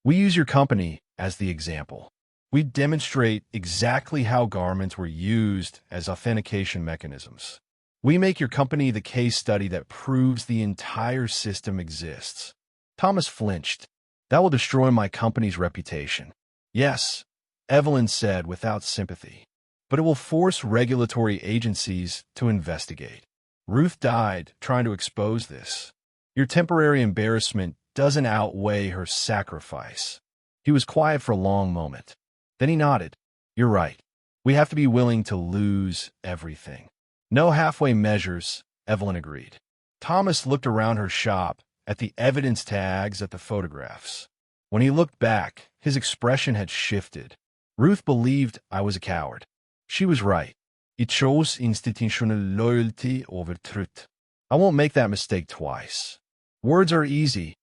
we use your company as the example. We demonstrate exactly how garments were used as authentication mechanisms. We make your company the case study that proves the entire system exists. Thomas flinched. That will destroy my company's reputation. Yes, Evelyn said without sympathy. But it will force regulatory agencies to investigate. Ruth died trying to expose this. Your temporary embarrassment doesn't outweigh her sacrifice. He was quiet for a long moment. Then he nodded. You're right. We have to be willing to lose everything. No halfway measures, Evelyn agreed. Thomas looked around her shop, at the evidence tags, at the photographs. When he looked back, his expression had shifted. Ruth believed I was a coward. She was right. It chose institutional loyalty over truth. I won't make that mistake twice. Words are easy,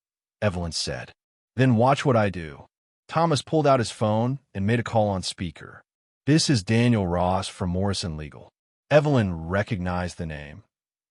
Evelyn said. Then watch what I do. Thomas pulled out his phone and made a call on speaker. This is Daniel Ross from Morrison Legal. Evelyn recognized the name.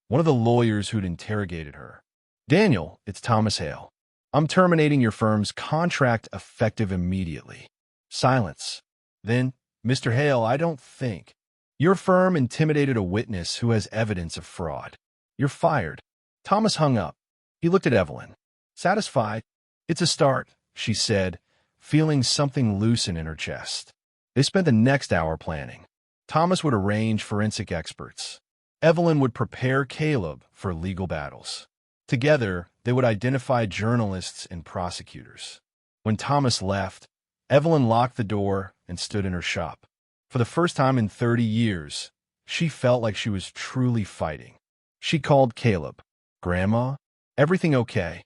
One of the lawyers who'd interrogated her. Daniel, it's Thomas Hale. I'm terminating your firm's contract effective immediately. Silence. Then, Mr. Hale, I don't think. Your firm intimidated a witness who has evidence of fraud. You're fired. Thomas hung up. He looked at Evelyn. Satisfied? It's a start, she said, feeling something loosen in her chest. They spent the next hour planning. Thomas would arrange forensic experts. Evelyn would prepare Caleb for legal battles. Together, they would identify journalists and prosecutors. When Thomas left, Evelyn locked the door and stood in her shop. For the first time in 30 years, she felt like she was truly fighting. She called Caleb. Grandma, everything okay?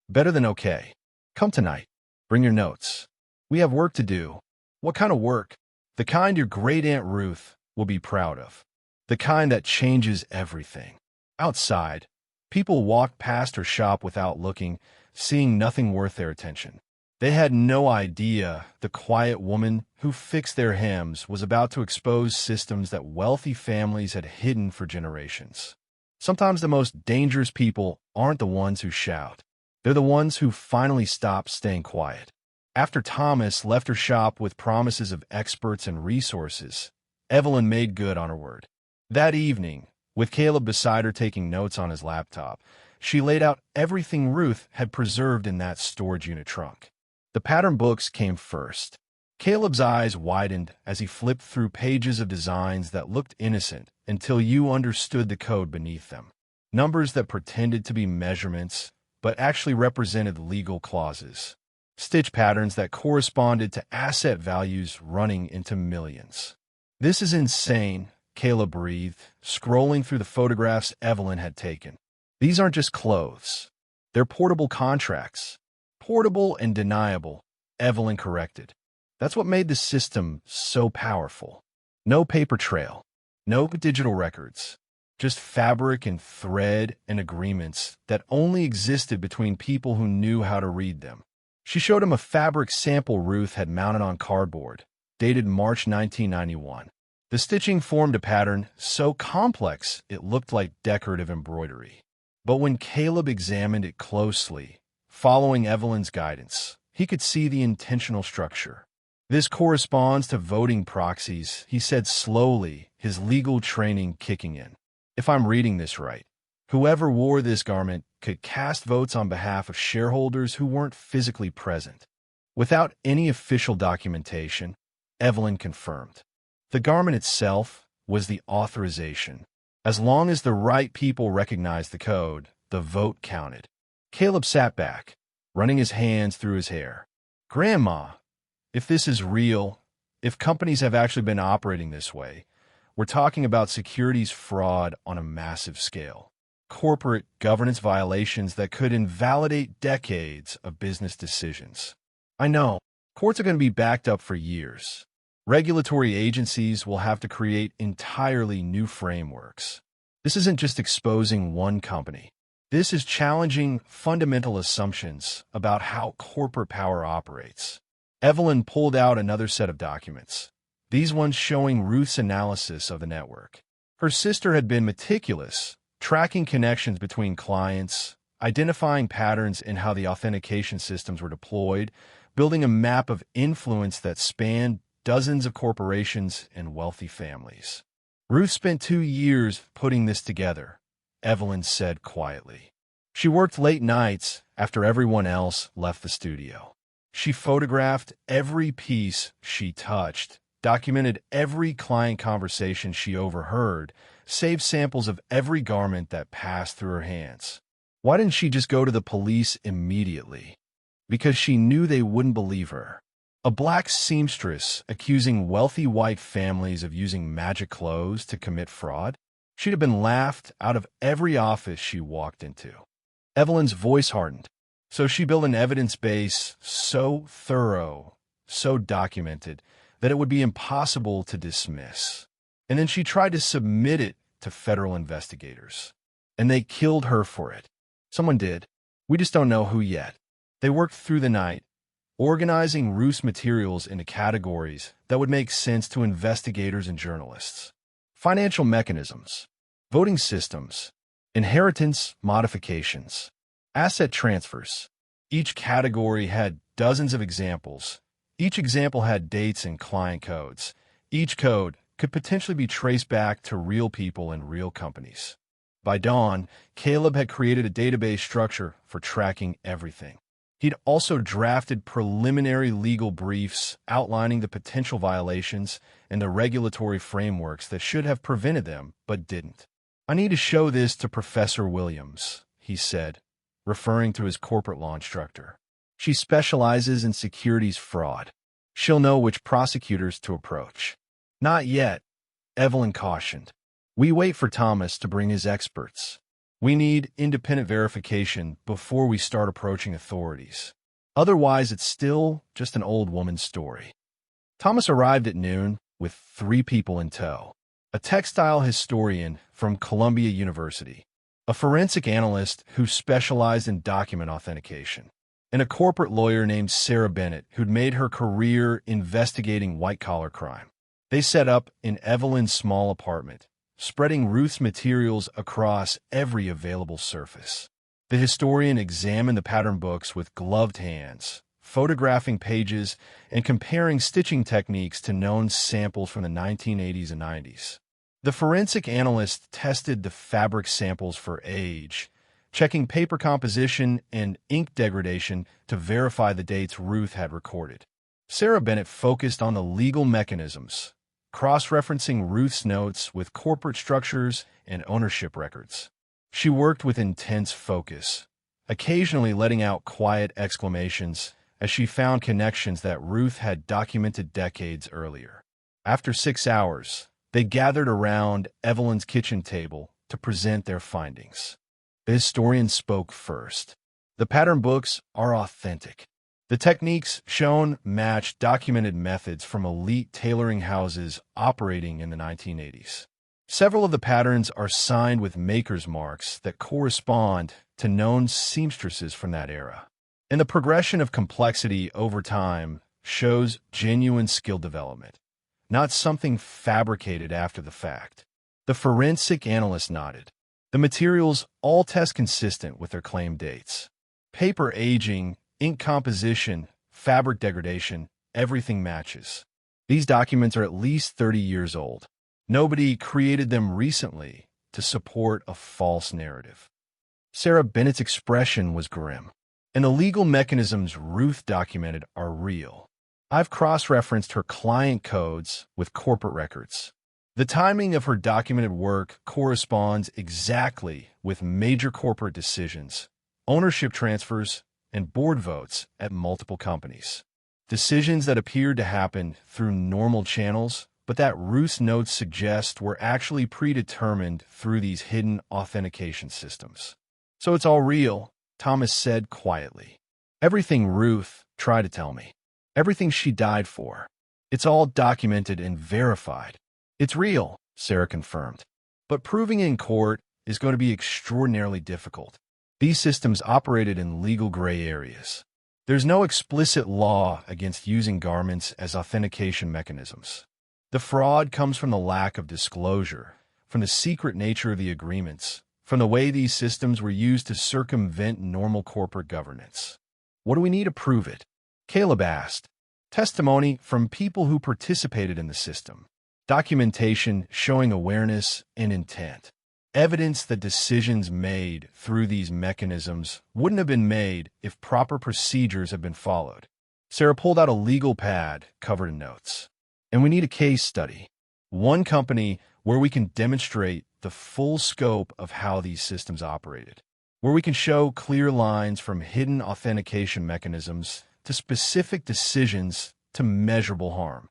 Better than okay. Come tonight. Bring your notes. We have work to do. What kind of work? The kind your great-aunt Ruth will be proud of. The kind that changes everything. Outside, People walked past her shop without looking, seeing nothing worth their attention. They had no idea the quiet woman who fixed their hems was about to expose systems that wealthy families had hidden for generations. Sometimes the most dangerous people aren't the ones who shout. They're the ones who finally stop staying quiet. After Thomas left her shop with promises of experts and resources, Evelyn made good on her word. That evening, with Caleb beside her taking notes on his laptop, she laid out everything Ruth had preserved in that storage unit trunk. The pattern books came first. Caleb's eyes widened as he flipped through pages of designs that looked innocent until you understood the code beneath them. Numbers that pretended to be measurements, but actually represented legal clauses. Stitch patterns that corresponded to asset values running into millions. "This is insane," Caleb breathed, scrolling through the photographs Evelyn had taken. "These aren't just clothes. They're portable contracts." "Portable and deniable," Evelyn corrected. "That's what made the system so powerful. No paper trail, no digital records, just fabric and thread and agreements that only existed between people who knew how to read them." She showed him a fabric sample Ruth had mounted on cardboard, dated March 1991. The stitching formed a pattern so complex it looked like decorative embroidery. But when Caleb examined it closely, following Evelyn's guidance, he could see the intentional structure. "This corresponds to voting proxies," he said slowly, his legal training kicking in. "If I'm reading this right, whoever wore this garment could cast votes on behalf of shareholders who weren't physically present." Without any official documentation, Evelyn confirmed. The garment itself was the authorization. As long as the right people recognized the code, the vote counted. Caleb sat back, running his hands through his hair. "Grandma, if this is real, if companies have actually been operating this way, we're talking about securities fraud on a massive scale. Corporate governance violations that could invalidate decades of business decisions." "I know. Courts are going to be backed up for years. Regulatory agencies will have to create entirely new frameworks. This isn't just exposing one company. This is challenging fundamental assumptions about how corporate power operates." Evelyn pulled out another set of documents, these ones showing Ruth's analysis of the network. Her sister had been meticulous, tracking connections between clients, identifying patterns in how the authentication systems were deployed, building a map of influence that spanned dozens of corporations and wealthy families. "Ruth spent 2 years putting this together," Evelyn said quietly. "She worked late nights after everyone else left the studio. She photographed every piece she touched, documented every client conversation she overheard, saved samples of every garment that passed through her hands. Why didn't she just go to the police immediately? Because she knew they wouldn't believe her. A black seamstress accusing wealthy white families of using magic clothes to commit fraud? She'd have been laughed out of every office she walked into." Evelyn's voice hardened. "So she built an evidence base so thorough, so documented, that it would be impossible to dismiss. And then she tried to submit it to federal investigators. And they killed her for it. Someone did. We just don't know who yet. They worked through the night, organizing Ruth's materials into categories that would make sense to investigators and journalists. Financial mechanisms, voting systems, inheritance modifications, asset transfers. Each category had dozens of examples. Each example had dates and client codes. Each code could potentially be traced back to real people and real companies. By dawn, Caleb had created a database structure for tracking everything. He'd also drafted preliminary legal briefs outlining the potential violations and the regulatory frameworks that should have prevented them, but didn't. "I need to show this to Professor Williams," he said, referring to his corporate law instructor. "She specializes in securities fraud. She'll know which prosecutors to approach." "Not yet," Evelyn cautioned. "We wait for Thomas to bring his experts. We need independent verification before we start approaching authorities. Otherwise, it's still just an old woman's story." Thomas arrived at noon with 3 people in tow. A textile historian from Columbia University, a forensic analyst who specialized in document authentication, and a corporate lawyer named Sarah Bennett who'd made her career investigating white-collar crime. They set up in Evelyn's small apartment, spreading Ruth's materials across every available surface. The historian examined the pattern books with gloved hands, photographing pages and comparing stitching techniques to known samples from the 1980s and 90s. The forensic analyst tested the fabric samples for age, checking paper composition and ink degradation to verify the dates Ruth had recorded. Sarah Bennett focused on the legal mechanisms, cross-referencing Ruth's notes with corporate structures and ownership records. She worked with intense focus, occasionally letting out quiet exclamations as she found connections that Ruth had documented decades earlier. After 6 hours, they gathered around Evelyn's kitchen table to present their findings. The historian spoke first. The pattern books are authentic. The techniques shown match documented methods from elite tailoring houses operating in the 1980s. Several of the patterns are signed with maker's marks that correspond to known seamstresses from that era. And the progression of complexity over time shows genuine skill development, not something fabricated after the fact. The forensic analyst nodded. The materials all test consistent with their claimed dates. Paper aging, ink composition, fabric degradation, everything matches. These documents are at least 30 years old. Nobody created them recently to support a false narrative. Sarah Bennett's expression was grim. And the legal mechanisms Ruth documented are real. I've cross-referenced her client codes with corporate records. The timing of her documented work corresponds exactly with major corporate decisions, ownership transfers, and board votes at multiple companies. Decisions that appeared to happen through normal channels, but that Ruth's notes suggest were actually predetermined through these hidden authentication systems. So it's all real, Thomas said quietly. Everything Ruth tried to tell me. Everything she died for. It's all documented and verified. It's real, Sarah confirmed. But proving it in court is going to be extraordinarily difficult. These systems operated in legal gray areas. There's no explicit law against using garments as authentication mechanisms. The fraud comes from the lack of disclosure, from the secret nature of the agreements, from the way these systems were used to circumvent normal corporate governance. What do we need to prove it? Caleb asked. Testimony from people who participated in the system. Documentation showing awareness and intent. Evidence that decisions made through these mechanisms wouldn't have been made if proper procedures had been followed. Sarah pulled out a legal pad covered in notes. And we need a case study. One company where we can demonstrate the full scope of how these systems operated, where we can show clear lines from hidden authentication mechanisms to specific decisions to measurable harm.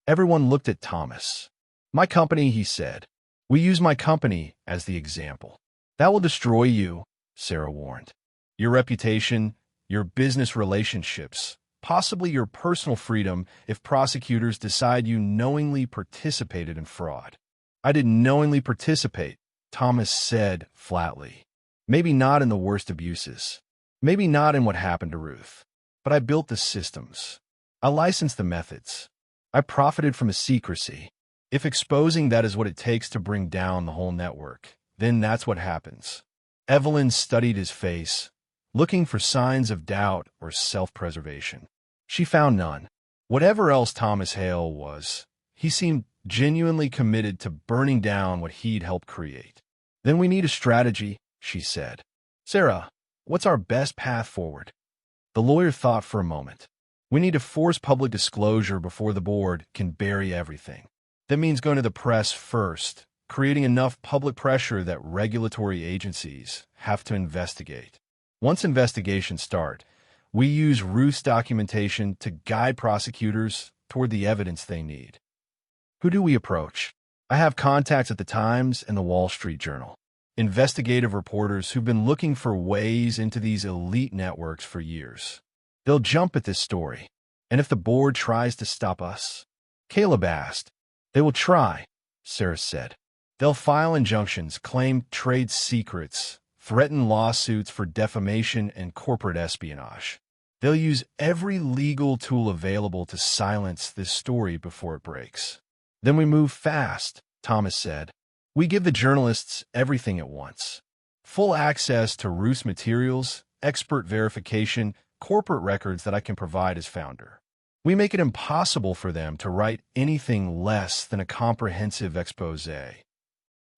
Everyone looked at Thomas. My company, he said. We use my company as the example. That will destroy you, Sarah warned. Your reputation, your business relationships, possibly your personal freedom if prosecutors decide you knowingly participated in fraud. I didn't knowingly participate, Thomas said flatly. Maybe not in the worst abuses. Maybe not in what happened to Ruth. But I built the systems. I licensed the methods. I profited from the secrecy. If exposing that is what it takes to bring down the whole network, then that's what happens. Evelyn studied his face, looking for signs of doubt or self-preservation. She found none. Whatever else Thomas Hale was, he seemed genuinely committed to burning down what he'd helped create. Then we need a strategy, she said. Sarah, what's our best path forward? The lawyer thought for a moment. We need to force public disclosure before the board can bury everything. That means going to the press first, creating enough public pressure that regulatory agencies have to investigate. Once investigations start, we use Ruth's documentation to guide prosecutors toward the evidence they need. Who do we approach? I have contacts at the Times and the Wall Street Journal. Investigative reporters who've been looking for ways into these elite networks for years. They'll jump at this story. And if the board tries to stop us? Caleb asked. They will try, Sarah said. They'll file injunctions, claim trade secrets, threaten lawsuits for defamation and corporate espionage. They'll use every legal tool available to silence this story before it breaks. Then we move fast, Thomas said. We give the journalists everything at once. Full access to Ruth's materials, expert verification, corporate records that I can provide as founder. We make it impossible for them to write anything less than a comprehensive expose.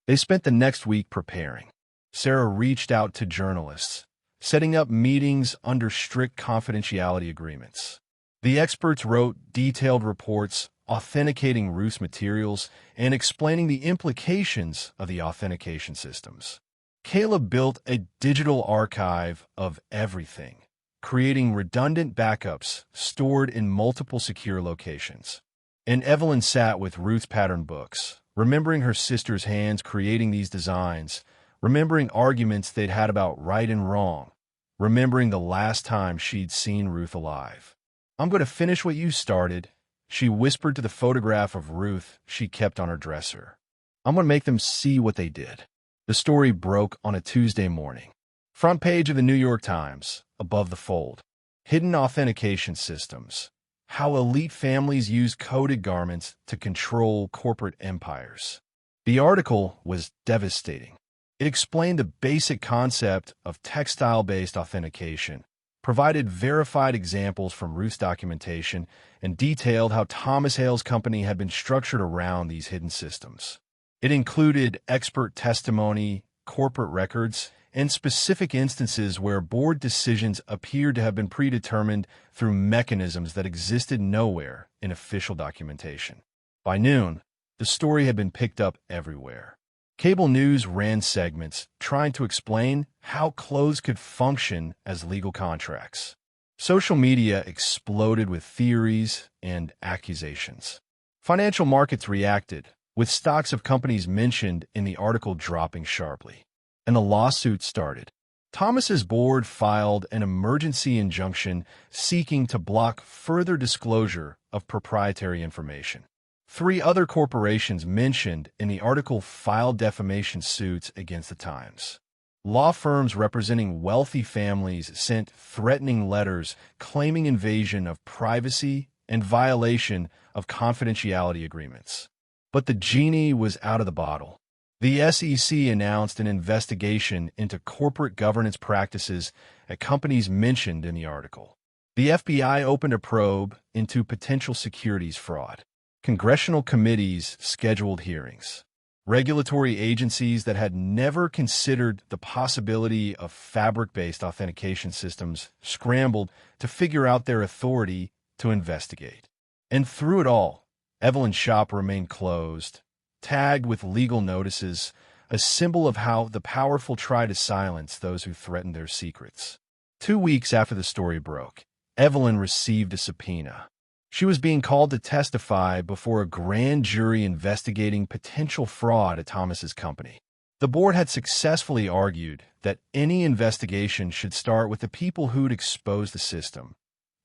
They spent the next week preparing. Sarah reached out to journalists, setting up meetings under strict confidentiality agreements. The experts wrote detailed reports, authenticating Ruth's materials and explaining the implications of the authentication systems. Caleb built a digital archive of everything, creating redundant backups stored in multiple secure locations. And Evelyn sat with Ruth's pattern books, remembering her sister's hands creating these designs, remembering arguments they'd had about right and wrong, remembering the last time she'd seen Ruth alive. "I'm going to finish what you started," she whispered to the photograph of Ruth she kept on her dresser. "I'm going to make them see what they did." The story broke on a Tuesday morning. Front page of the New York Times, above the fold. Hidden authentication systems. How elite families use coded garments to control corporate empires. The article was devastating. It explained the basic concept of textile-based authentication, provided verified examples from Ruth's documentation, and detailed how Thomas Hale's company had been structured around these hidden systems. It included expert testimony, corporate records, and specific instances where board decisions appeared to have been predetermined through mechanisms that existed nowhere in official documentation. By noon, the story had been picked up everywhere. Cable news ran segments trying to explain how clothes could function as legal contracts. Social media exploded with theories and accusations. Financial markets reacted, with stocks of companies mentioned in the article dropping sharply. And the lawsuit started. Thomas's board filed an emergency injunction seeking to block further disclosure of proprietary information. 3 other corporations mentioned in the article filed defamation suits against the Times. Law firms representing wealthy families sent threatening letters claiming invasion of privacy and violation of confidentiality agreements. But the genie was out of the bottle. The SEC announced an investigation into corporate governance practices at companies mentioned in the article. The FBI opened a probe into potential securities fraud. Congressional committees scheduled hearings. Regulatory agencies that had never considered the possibility of fabric-based authentication systems scrambled to figure out their authority to investigate. And through it all, Evelyn's shop remained closed, tagged with legal notices, a symbol of how the powerful try to silence those who threaten their secrets. 2 weeks after the story broke, Evelyn received a subpoena. She was being called to testify before a grand jury investigating potential fraud at Thomas's company. The board had successfully argued that any investigation should start with the people who'd exposed the system,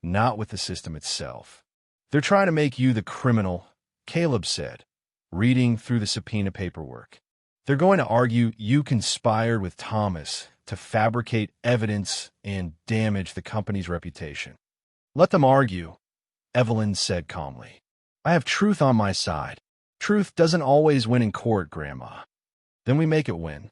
not with the system itself. "They're trying to make you the criminal," Caleb said, reading through the subpoena paperwork. "They're going to argue you conspired with Thomas to fabricate evidence and damage the company's reputation." "Let them argue," Evelyn said calmly. "I have truth on my side. Truth doesn't always win in court, Grandma." "Then we make it win."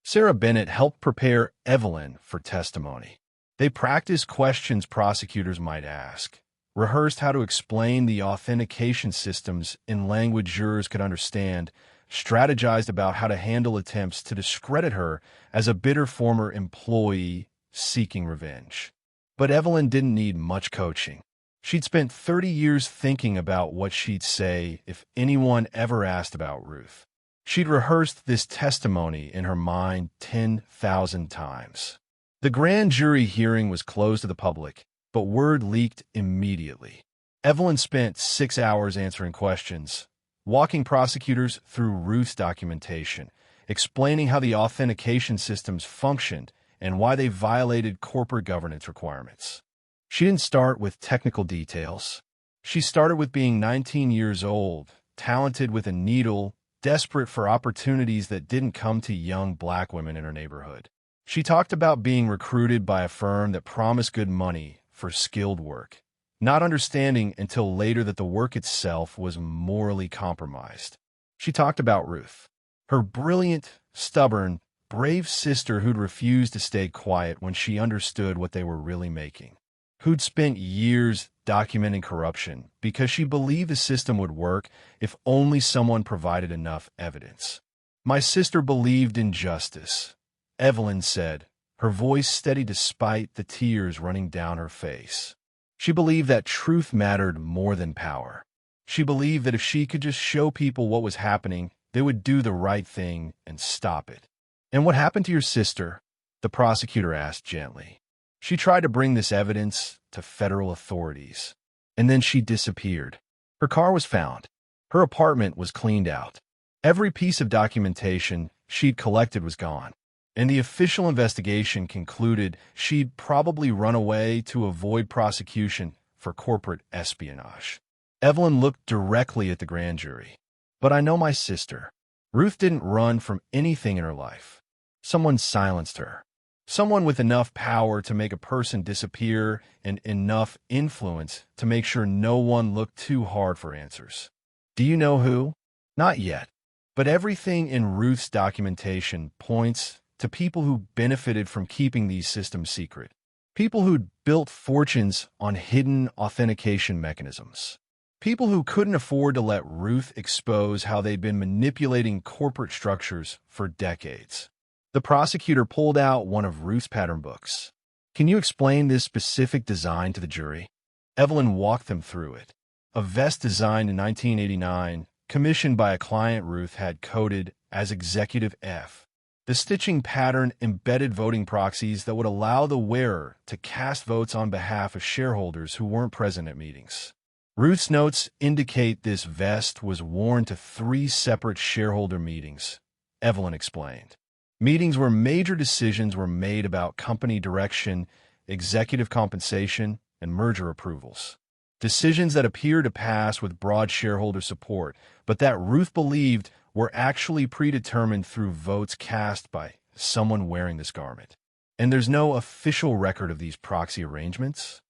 Sarah Bennett helped prepare Evelyn for testimony. They practiced questions prosecutors might ask, rehearsed how to explain the authentication systems in language jurors could understand, strategized about how to handle attempts to discredit her as a bitter former employee seeking revenge. But Evelyn didn't need much coaching. She'd spent 30 years thinking about what she'd say if anyone ever asked about Ruth. She'd rehearsed this testimony in her mind 10,000 times. The grand jury hearing was closed to the public, but word leaked immediately. Evelyn spent 6 hours answering questions, walking prosecutors through Ruth's documentation, explaining how the authentication systems functioned and why they violated corporate governance requirements. She didn't start with technical details. She started with being 19 years old, talented with a needle, desperate for opportunities that didn't come to young black women in her neighborhood. She talked about being recruited by a firm that promised good money for skilled work, not understanding until later that the work itself was morally compromised. She talked about Ruth, her brilliant, stubborn, brave sister who'd refused to stay quiet when she understood what they were really making, who'd spent years documenting corruption because she believed the system would work if only someone provided enough evidence. My sister believed in justice, Evelyn said, her voice steady despite the tears running down her face. She believed that truth mattered more than power. She believed that if she could just show people what was happening, they would do the right thing and stop it. "And what happened to your sister?" the prosecutor asked gently. "She tried to bring this evidence to federal authorities, and then she disappeared. Her car was found. Her apartment was cleaned out. Every piece of documentation she'd collected was gone. And the official investigation concluded she'd probably run away to avoid prosecution for corporate espionage." Evelyn looked directly at the grand jury. "But I know my sister. Ruth didn't run from anything in her life. Someone silenced her. Someone with enough power to make a person disappear and enough influence to make sure no one looked too hard for answers. Do you know who? Not yet. But everything in Ruth's documentation points to people who benefited from keeping these systems secret. People who'd built fortunes on hidden authentication mechanisms. People who couldn't afford to let Ruth expose how they'd been manipulating corporate structures for decades." The prosecutor pulled out one of Ruth's pattern books. "Can you explain this specific design to the jury?" Evelyn walked them through it. A vest designed in 1989, commissioned by a client Ruth had coded as Executive F. The stitching pattern embedded voting proxies that would allow the wearer to cast votes on behalf of shareholders who weren't present at meetings. Ruth's notes indicate this vest was worn to 3 separate shareholder meetings, Evelyn explained. Meetings where major decisions were made about company direction, executive compensation, and merger approvals. Decisions that appeared to pass with broad shareholder support, but that Ruth believed were actually predetermined through votes cast by someone wearing this garment. And there's no official record of these proxy arrangements?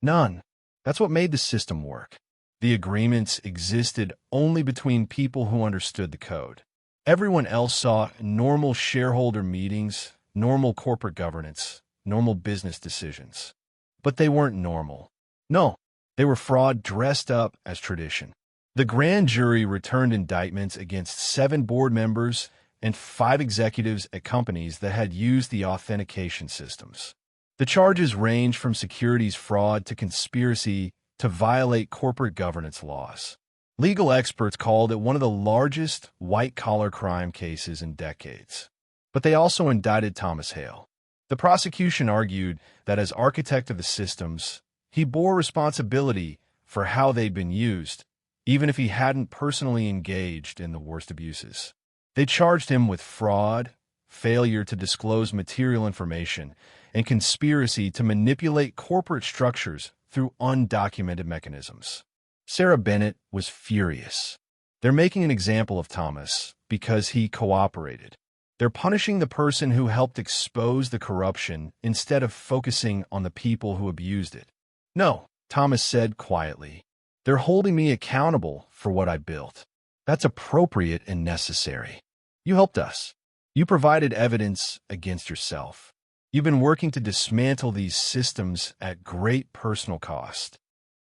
None. That's what made the system work. The agreements existed only between people who understood the code. Everyone else saw normal shareholder meetings, normal corporate governance, normal business decisions. But they weren't normal. No, they were fraud dressed up as tradition. The grand jury returned indictments against 7 board members and 5 executives at companies that had used the authentication systems. The charges range from securities fraud to conspiracy to violate corporate governance laws. Legal experts called it one of the largest white-collar crime cases in decades. But they also indicted Thomas Hale. The prosecution argued that as architect of the systems, he bore responsibility for how they'd been used, even if he hadn't personally engaged in the worst abuses. They charged him with fraud, failure to disclose material information, and conspiracy to manipulate corporate structures through undocumented mechanisms. Sarah Bennett was furious. They're making an example of Thomas because he cooperated. They're punishing the person who helped expose the corruption instead of focusing on the people who abused it. "No," Thomas said quietly. "They're holding me accountable for what I built. That's appropriate and necessary. You helped us. You provided evidence against yourself. You've been working to dismantle these systems at great personal cost.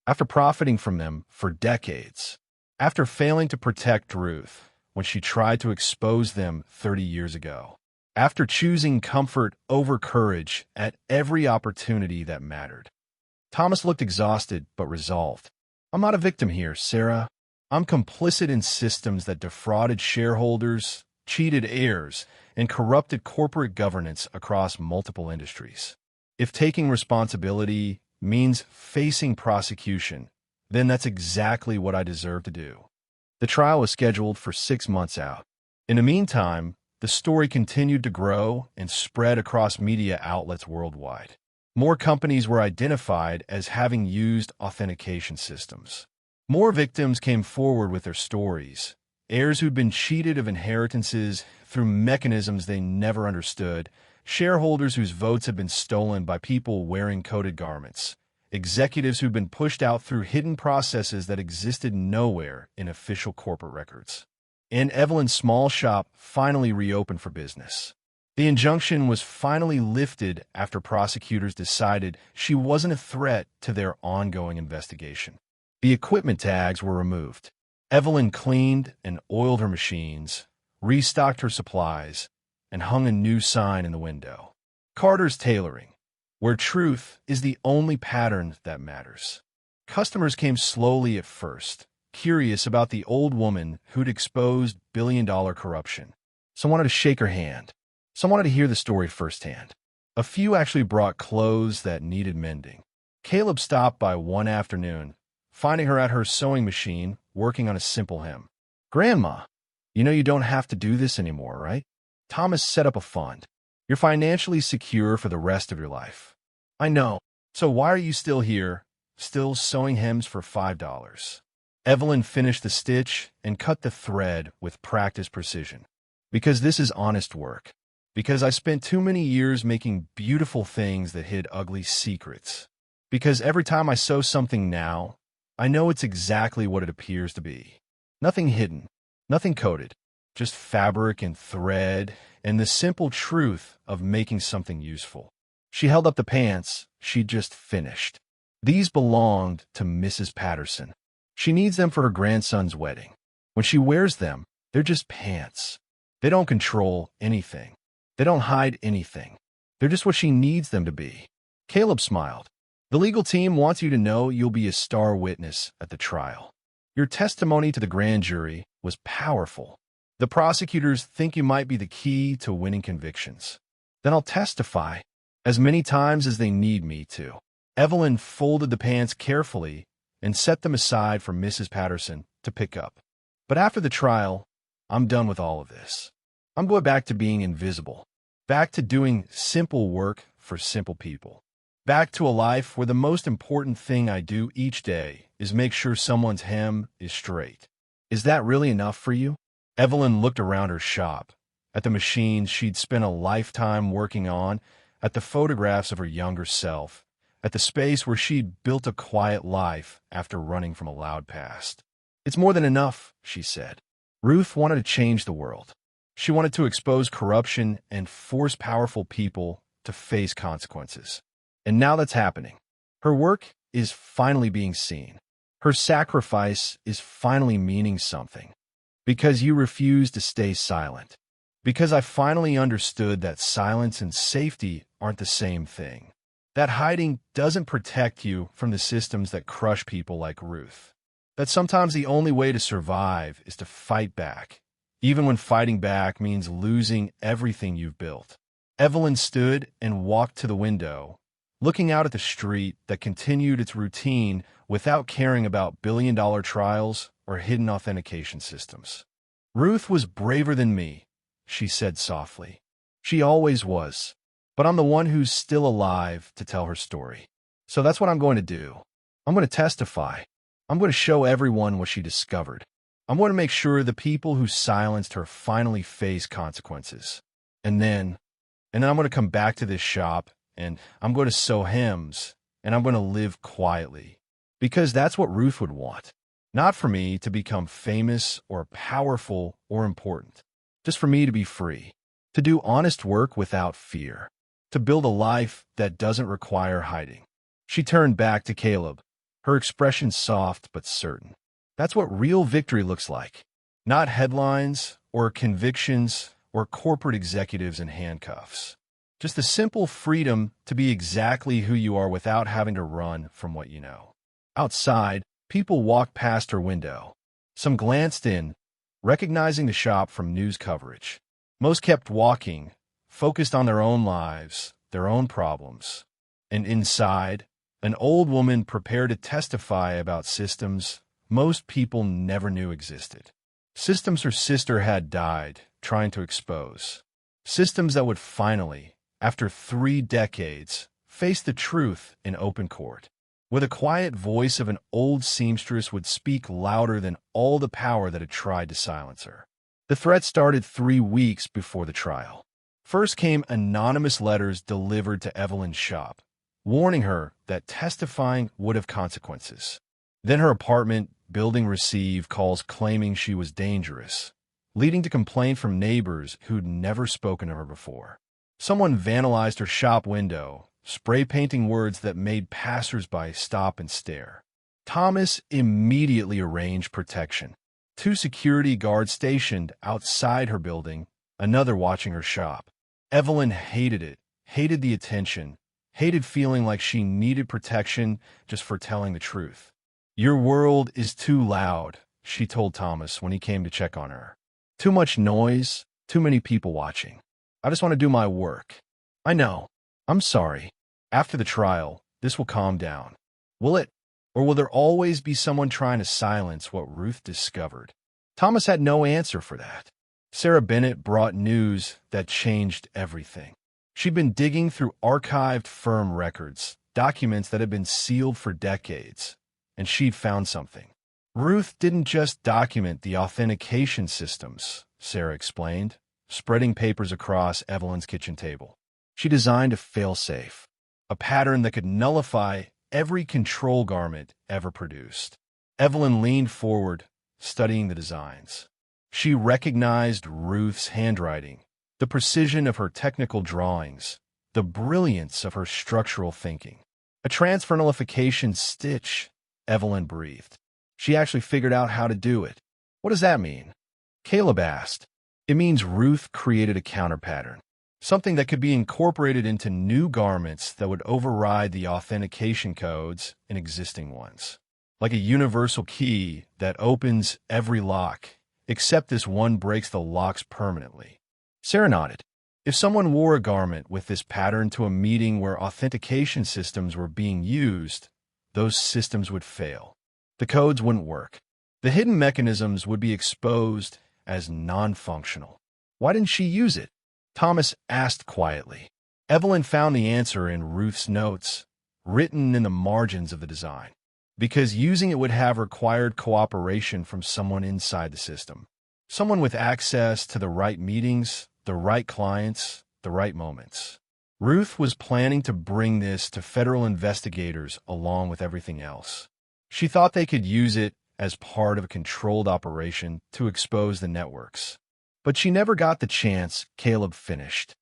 After profiting from them for decades, after failing to protect Ruth when she tried to expose them 30 years ago, after choosing comfort over courage at every opportunity that mattered." Thomas looked exhausted but resolved. "I'm not a victim here, Sarah. I'm complicit in systems that defrauded shareholders, cheated heirs, and corrupted corporate governance across multiple industries. If taking responsibility means facing prosecution, then that's exactly what I deserve to do." The trial was scheduled for 6 months out. In the meantime, the story continued to grow and spread across media outlets worldwide. More companies were identified as having used authentication systems. More victims came forward with their stories, heirs who'd been cheated of inheritances through mechanisms they never understood, Shareholders whose votes had been stolen by people wearing coded garments. Executives who'd been pushed out through hidden processes that existed nowhere in official corporate records. And Evelyn's small shop finally reopened for business. The injunction was finally lifted after prosecutors decided she wasn't a threat to their ongoing investigation. The equipment tags were removed. Evelyn cleaned and oiled her machines, restocked her supplies, and hung a new sign in the window. Carter's Tailoring, where truth is the only pattern that matters. Customers came slowly at first, curious about the old woman who'd exposed billion-dollar corruption. Some wanted to shake her hand. Some wanted to hear the story firsthand. A few actually brought clothes that needed mending. Caleb stopped by one afternoon, finding her at her sewing machine, working on a simple hem. "Grandma, you know you don't have to do this anymore, right? Thomas set up a fund. You're financially secure for the rest of your life." "I know. So why are you still here, still sewing hems for $5? Evelyn finished the stitch and cut the thread with practiced precision. "Because this is honest work. Because I spent too many years making beautiful things that hid ugly secrets. Because every time I sew something now, I know it's exactly what it appears to be. Nothing hidden, nothing coded, just fabric and thread and the simple truth of making something useful." She held up the pants she'd just finished. These belonged to Mrs. Patterson. She needs them for her grandson's wedding. When she wears them, they're just pants. They don't control anything. They don't hide anything. They're just what she needs them to be. Caleb smiled. "The legal team wants you to know you'll be a star witness at the trial. Your testimony to the grand jury was powerful. The prosecutors think you might be the key to winning convictions. Then I'll testify as many times as they need me to." Evelyn folded the pants carefully and set them aside for Mrs. Patterson to pick up. "But after the trial, I'm done with all of this. I'm going back to being invisible. Back to doing simple work for simple people. Back to a life where the most important thing I do each day is make sure someone's hem is straight. Is that really enough for you?" Evelyn looked around her shop, at the machines she'd spent a lifetime working on, at the photographs of her younger self, at the space where she'd built a quiet life after running from a loud past. "It's more than enough," she said. Ruth wanted to change the world. She wanted to expose corruption and force powerful people to face consequences. And now that's happening. Her work is finally being seen. Her sacrifice is finally meaning something. "Because you refuse to stay silent. Because I finally understood that silence and safety aren't the same thing. That hiding doesn't protect you from the systems that crush people like Ruth. That sometimes the only way to survive is to fight back, even when fighting back means losing everything you've built." Evelyn stood and walked to the window, looking out at the street that continued its routine without caring about billion-dollar trials or hidden authentication systems. "Ruth was braver than me," she said softly. "She always was. But I'm the one who's still alive to tell her story. So that's what I'm going to do. I'm going to testify. I'm going to show everyone what she discovered. I'm going to make sure the people who silenced her finally face consequences. And then I'm going to come back to this shop, and I'm going to sew hems, and I'm going to live quietly. Because that's what Ruth would want. Not for me to become famous or powerful or important. Just for me to be free. To do honest work without fear. To build a life that doesn't require hiding." She turned back to Caleb, her expression soft but certain. "That's what real victory looks like. Not headlines or convictions or corporate executives in handcuffs. Just the simple freedom to be exactly who you are without having to run from what you know." Outside, people walked past her window. Some glanced in, recognizing the shop from news coverage. Most kept walking, focused on their own lives, their own problems. And inside, an old woman prepared to testify about systems most people never knew existed. Systems her sister had died trying to expose. Systems that would finally, after 3 decades, face the truth in open court. Where the quiet voice of an old seamstress would speak louder than all the power that had tried to silence her. The threat started 3 weeks before the trial. First came anonymous letters delivered to Evelyn's shop, warning her that testifying would have consequences. Then her apartment building received calls claiming she was dangerous, leading to complaint from neighbors who'd never spoken to her before. Someone vandalized her shop window, spray painting words that made passersby stop and stare. Thomas immediately arranged protection. 2 security guards stationed outside her building, another watching her shop. Evelyn hated it, hated the attention, hated feeling like she needed protection just for telling the truth. "Your world is too loud," she told Thomas when he came to check on her. "Too much noise, too many people watching. I just want to do my work." "I know. I'm sorry. After the trial, this will calm down. Will it? Or will there always be someone trying to silence what Ruth discovered?" Thomas had no answer for that. Sarah Bennett brought news that changed everything. She'd been digging through archived firm records, documents that had been sealed for decades, and she'd found something. Ruth didn't just document the authentication systems, Sarah explained, spreading papers across Evelyn's kitchen table. She designed a failsafe, a pattern that could nullify every control garment ever produced. Evelyn leaned forward, studying the designs. She recognized Ruth's handwriting, the precision of her technical drawings, the brilliance of her structural thinking. "A transfer nullification stitch," Evelyn breathed. She actually figured out how to do it. "What does that mean?" Caleb asked. "It means Ruth created a counter pattern, something that could be incorporated into new garments that would override the authentication codes in existing ones. Like a universal key that opens every lock, except this one breaks the locks permanently." Sarah nodded. If someone wore a garment with this pattern to a meeting where authentication systems were being used, those systems would fail. The codes wouldn't work. The hidden mechanisms would be exposed as non-functional. Why didn't she use it? Thomas asked quietly. Evelyn found the answer in Ruth's notes, written in the margins of the design. Because using it would have required cooperation from someone inside the system. Someone with access to the right meetings, the right clients, the right moments. Ruth was planning to bring this to federal investigators along with everything else. She thought they could use it as part of a controlled operation to expose the networks. But she never got the chance, Caleb finished.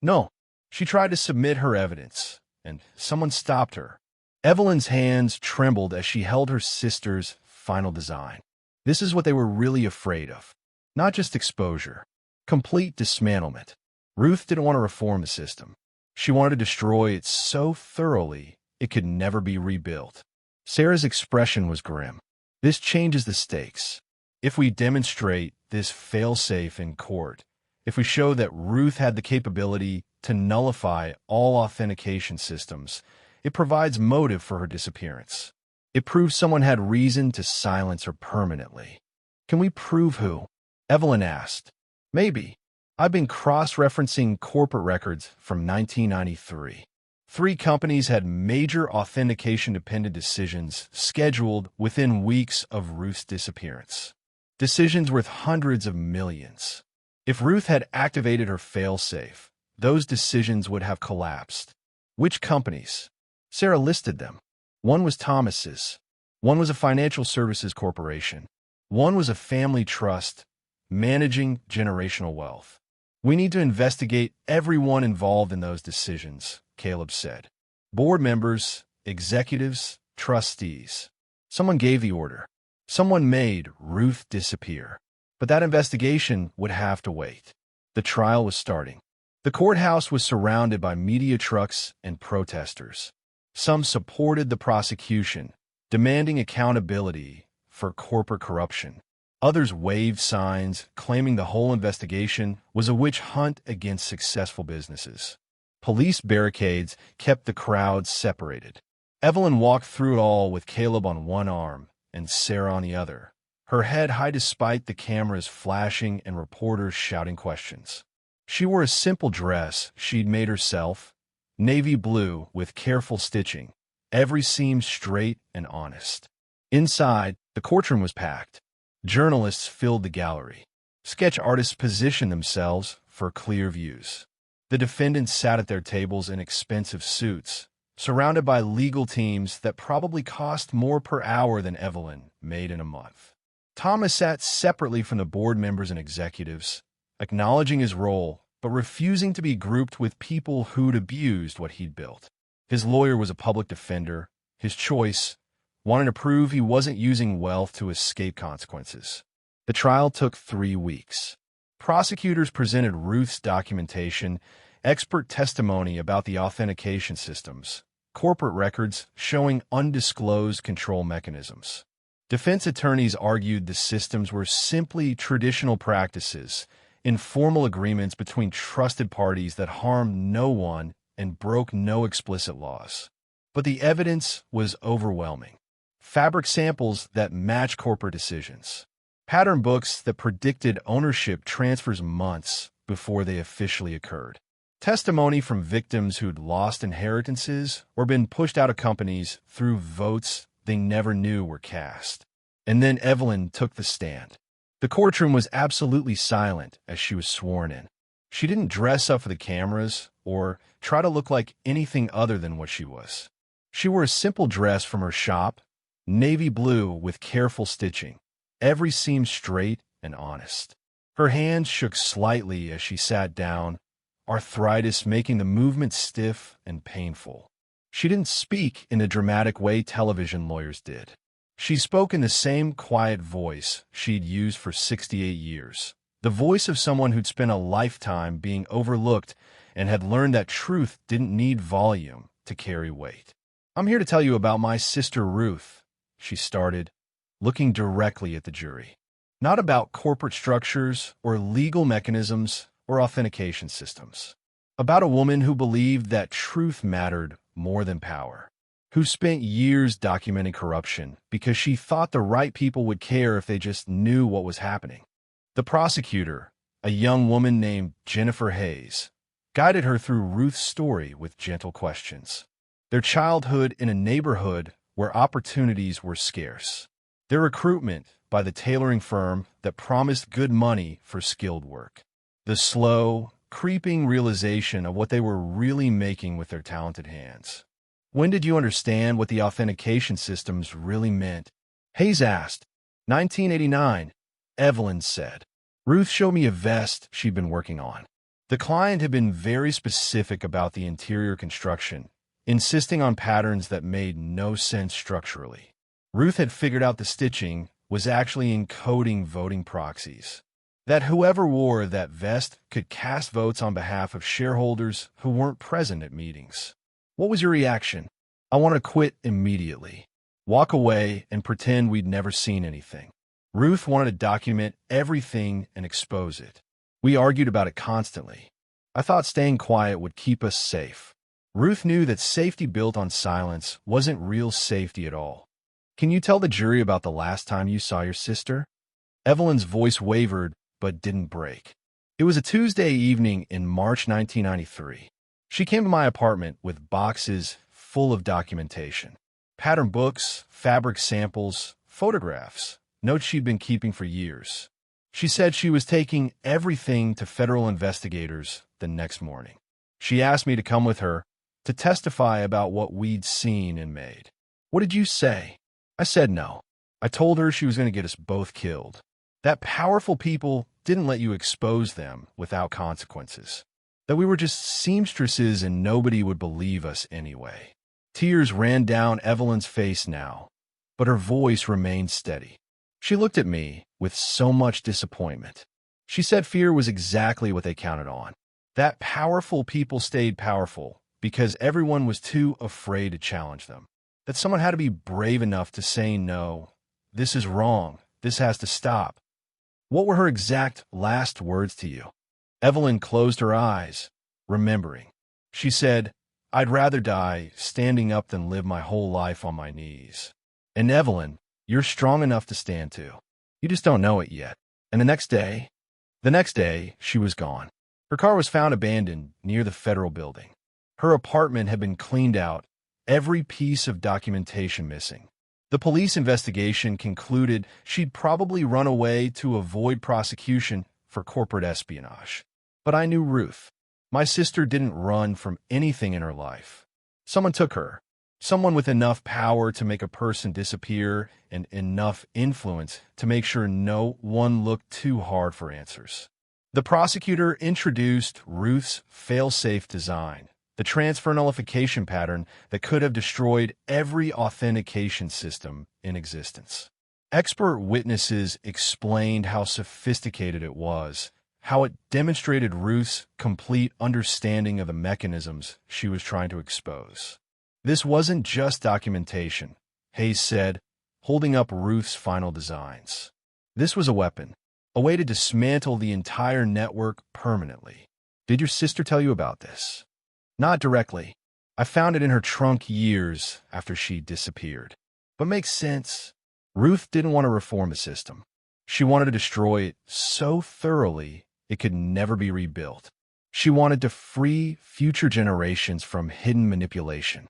"No." She tried to submit her evidence, and someone stopped her. Evelyn's hands trembled as she held her sister's final design. This is what they were really afraid of. Not just exposure, complete dismantlement. Ruth didn't want to reform the system. She wanted to destroy it so thoroughly it could never be rebuilt. Sarah's expression was grim. "This changes the stakes. If we demonstrate this failsafe in court, if we show that Ruth had the capability to nullify all authentication systems, it provides motive for her disappearance. It proves someone had reason to silence her permanently." "Can we prove who?" Evelyn asked. "Maybe. I've been cross-referencing corporate records from 1993. 3 companies had major authentication-dependent decisions scheduled within weeks of Ruth's disappearance. Decisions worth hundreds of millions. If Ruth had activated her failsafe, those decisions would have collapsed. Which companies? Sarah listed them. One was Thomas's. One was a financial services corporation. One was a family trust, managing generational wealth. "We need to investigate everyone involved in those decisions," Caleb said. "Board members, executives, trustees. Someone gave the order. Someone made Ruth disappear. But that investigation would have to wait." The trial was starting. The courthouse was surrounded by media trucks and protesters. Some supported the prosecution, demanding accountability for corporate corruption. Others waved signs claiming the whole investigation was a witch hunt against successful businesses. Police barricades kept the crowd separated. Evelyn walked through it all with Caleb on one arm and Sarah on the other, her head high despite the cameras flashing and reporters shouting questions. She wore a simple dress she'd made herself, navy blue with careful stitching, every seam straight and honest. Inside, the courtroom was packed. Journalists filled the gallery. Sketch artists positioned themselves for clear views. The defendants sat at their tables in expensive suits, surrounded by legal teams that probably cost more per hour than Evelyn made in a month. Thomas sat separately from the board members and executives, acknowledging his role, but refusing to be grouped with people who'd abused what he'd built. His lawyer was a public defender, his choice, wanting to prove he wasn't using wealth to escape consequences. The trial took 3 weeks. Prosecutors presented Ruth's documentation, expert testimony about the authentication systems, corporate records showing undisclosed control mechanisms. Defense attorneys argued the systems were simply traditional practices, informal agreements between trusted parties that harmed no one and broke no explicit laws. But the evidence was overwhelming. Fabric samples that match corporate decisions. Pattern books that predicted ownership transfers months before they officially occurred. Testimony from victims who'd lost inheritances or been pushed out of companies through votes they never knew were cast. And then Evelyn took the stand. The courtroom was absolutely silent as she was sworn in. She didn't dress up for the cameras or try to look like anything other than what she was. She wore a simple dress from her shop, navy blue with careful stitching, every seam straight and honest. Her hands shook slightly as she sat down, arthritis making the movement stiff and painful. She didn't speak in the dramatic way television lawyers did. She spoke in the same quiet voice she'd used for 68 years, the voice of someone who'd spent a lifetime being overlooked and had learned that truth didn't need volume to carry weight. "I'm here to tell you about my sister Ruth," she started, looking directly at the jury. "Not about corporate structures or legal mechanisms or authentication systems. About a woman who believed that truth mattered more than power. Who spent years documenting corruption because she thought the right people would care if they just knew what was happening. The prosecutor, a young woman named Jennifer Hayes, guided her through Ruth's story with gentle questions. Their childhood in a neighborhood where opportunities were scarce. Their recruitment by the tailoring firm that promised good money for skilled work. The slow, creeping realization of what they were really making with their talented hands. "When did you understand what the authentication systems really meant?" Hayes asked. 1989, Evelyn said. Ruth showed me a vest she'd been working on. The client had been very specific about the interior construction, insisting on patterns that made no sense structurally. Ruth had figured out the stitching was actually encoding voting proxies. That whoever wore that vest could cast votes on behalf of shareholders who weren't present at meetings. "What was your reaction?" "I want to quit immediately. Walk away and pretend we'd never seen anything." Ruth wanted to document everything and expose it. We argued about it constantly. I thought staying quiet would keep us safe. Ruth knew that safety built on silence wasn't real safety at all. "Can you tell the jury about the last time you saw your sister?" Evelyn's voice wavered but didn't break. It was a Tuesday evening in March 1993. She came to my apartment with boxes full of documentation. Pattern books, fabric samples, photographs, notes she'd been keeping for years. She said she was taking everything to federal investigators the next morning. She asked me to come with her to testify about what we'd seen and made. "What did you say?" I said no. I told her she was going to get us both killed. That powerful people didn't let you expose them without consequences. That we were just seamstresses and nobody would believe us anyway. Tears ran down Evelyn's face now, but her voice remained steady. She looked at me with so much disappointment. She said fear was exactly what they counted on. That powerful people stayed powerful because everyone was too afraid to challenge them. That someone had to be brave enough to say no, this is wrong, this has to stop. What were her exact last words to you? Evelyn closed her eyes, remembering. She said, "I'd rather die standing up than live my whole life on my knees." And Evelyn, you're strong enough to stand too. You just don't know it yet. And the next day, she was gone. Her car was found abandoned near the federal building. Her apartment had been cleaned out, every piece of documentation missing. The police investigation concluded she'd probably run away to avoid prosecution for corporate espionage. But I knew Ruth. My sister didn't run from anything in her life. Someone took her. Someone with enough power to make a person disappear and enough influence to make sure no one looked too hard for answers. The prosecutor introduced Ruth's fail-safe design, the transfer nullification pattern that could have destroyed every authentication system in existence. Expert witnesses explained how sophisticated it was, how it demonstrated Ruth's complete understanding of the mechanisms she was trying to expose. This wasn't just documentation, Hayes said, holding up Ruth's final designs. This was a weapon, a way to dismantle the entire network permanently. Did your sister tell you about this? Not directly. I found it in her trunk years after she disappeared. But makes sense. Ruth didn't want to reform the system. She wanted to destroy it so thoroughly it could never be rebuilt. She wanted to free future generations from hidden manipulation.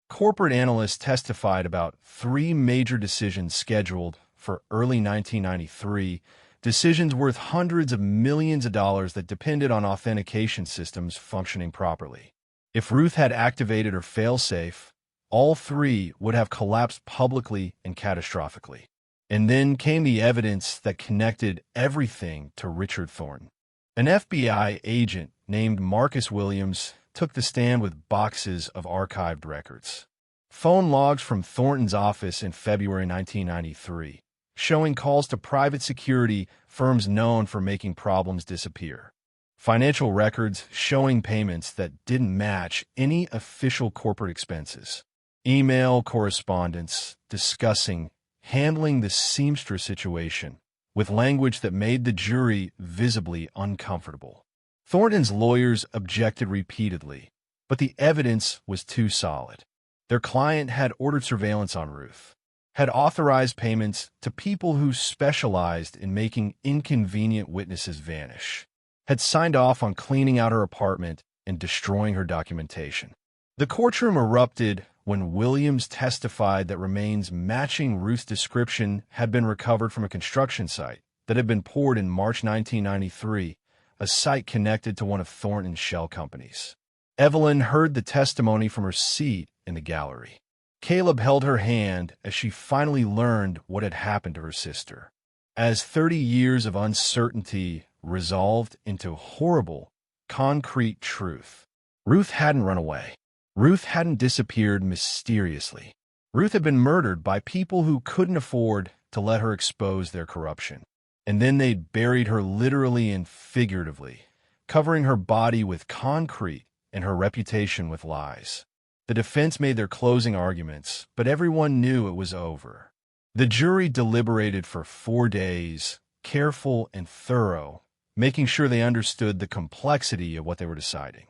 Corporate analysts testified about 3 major decisions scheduled for early 1993, decisions worth hundreds of millions of dollars that depended on authentication systems functioning properly. If Ruth had activated her failsafe, all 3 would have collapsed publicly and catastrophically. And then came the evidence that connected everything to Richard Thornton. An FBI agent named Marcus Williams took the stand with boxes of archived records. Phone logs from Thornton's office in February 1993, showing calls to private security firms known for making problems disappear. Financial records showing payments that didn't match any official corporate expenses. Email correspondence discussing handling the seamstress situation with language that made the jury visibly uncomfortable. Thornton's lawyers objected repeatedly, but the evidence was too solid. Their client had ordered surveillance on Ruth, had authorized payments to people who specialized in making inconvenient witnesses vanish, had signed off on cleaning out her apartment and destroying her documentation. The courtroom erupted when Williams testified that remains matching Ruth's description had been recovered from a construction site that had been poured in March 1993, a site connected to one of Thornton's shell companies. Evelyn heard the testimony from her seat in the gallery. Caleb held her hand as she finally learned what had happened to her sister. As 30 years of uncertainty resolved into horrible, concrete truth, Ruth hadn't run away. Ruth hadn't disappeared mysteriously. Ruth had been murdered by people who couldn't afford to let her expose their corruption. And then they'd buried her literally and figuratively, covering her body with concrete and her reputation with lies. The defense made their closing arguments, but everyone knew it was over. The jury deliberated for 4 days, careful and thorough, making sure they understood the complexity of what they were deciding.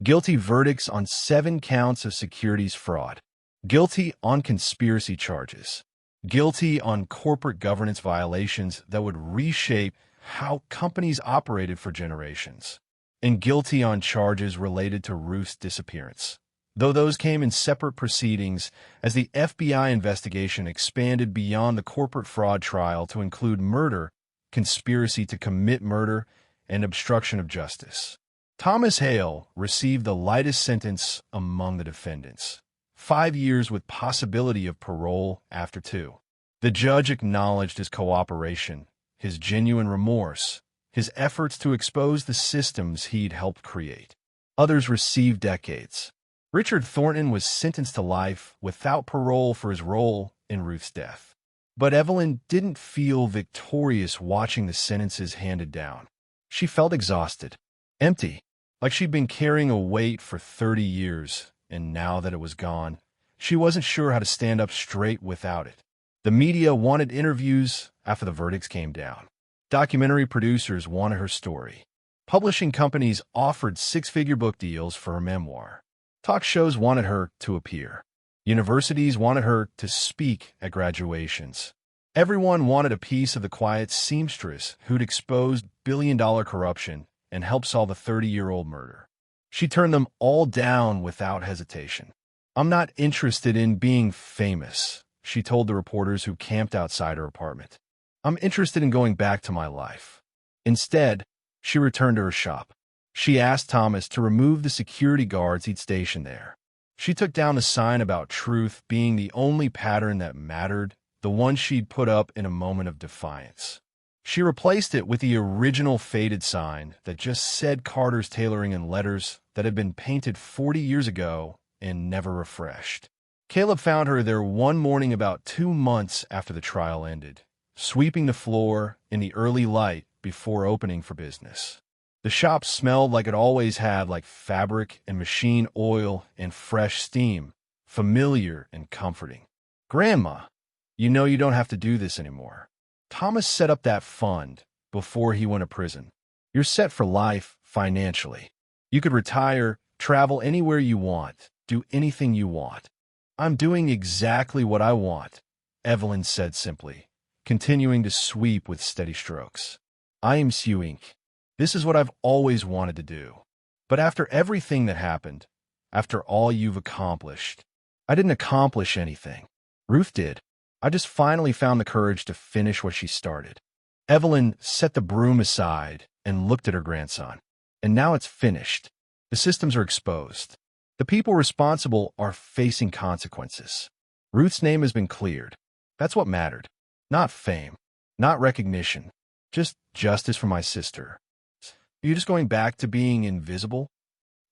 Guilty verdicts on 7 counts of securities fraud. Guilty on conspiracy charges. Guilty on corporate governance violations that would reshape how companies operated for generations. And guilty on charges related to Ruth's disappearance. Though those came in separate proceedings as the FBI investigation expanded beyond the corporate fraud trial to include murder, conspiracy to commit murder, and obstruction of justice. Thomas Hale received the lightest sentence among the defendants, 5 years with possibility of parole after 2. The judge acknowledged his cooperation, his genuine remorse, his efforts to expose the systems he'd helped create. Others received decades. Richard Thornton was sentenced to life without parole for his role in Ruth's death. But Evelyn didn't feel victorious watching the sentences handed down. She felt exhausted, empty, like she'd been carrying a weight for 30 years, and now that it was gone, she wasn't sure how to stand up straight without it. The media wanted interviews after the verdicts came down. Documentary producers wanted her story. Publishing companies offered 6-figure book deals for her memoir. Talk shows wanted her to appear. Universities wanted her to speak at graduations. Everyone wanted a piece of the quiet seamstress who'd exposed billion-dollar corruption and helped solve a 30-year-old murder. She turned them all down without hesitation. "I'm not interested in being famous," she told the reporters who camped outside her apartment. "I'm interested in going back to my life." Instead, she returned to her shop. She asked Thomas to remove the security guards he'd stationed there. She took down a sign about truth being the only pattern that mattered, the one she'd put up in a moment of defiance. She replaced it with the original faded sign that just said Carter's Tailoring in letters that had been painted 40 years ago and never refreshed. Caleb found her there one morning about 2 months after the trial ended, sweeping the floor in the early light before opening for business. The shop smelled like it always had, like fabric and machine oil and fresh steam, familiar and comforting. "Grandma, you know you don't have to do this anymore. Thomas set up that fund before he went to prison. You're set for life financially. You could retire, travel anywhere you want, do anything you want." "I'm doing exactly what I want," Evelyn said simply, continuing to sweep with steady strokes. "I am suing. This is what I've always wanted to do. But after everything that happened, after all you've accomplished—" "I didn't accomplish anything. Ruth did. I just finally found the courage to finish what she started." Evelyn set the broom aside and looked at her grandson. "And now it's finished. The systems are exposed. The people responsible are facing consequences. Ruth's name has been cleared. That's what mattered. Not fame, not recognition, just justice for my sister." "Are you just going back to being invisible?"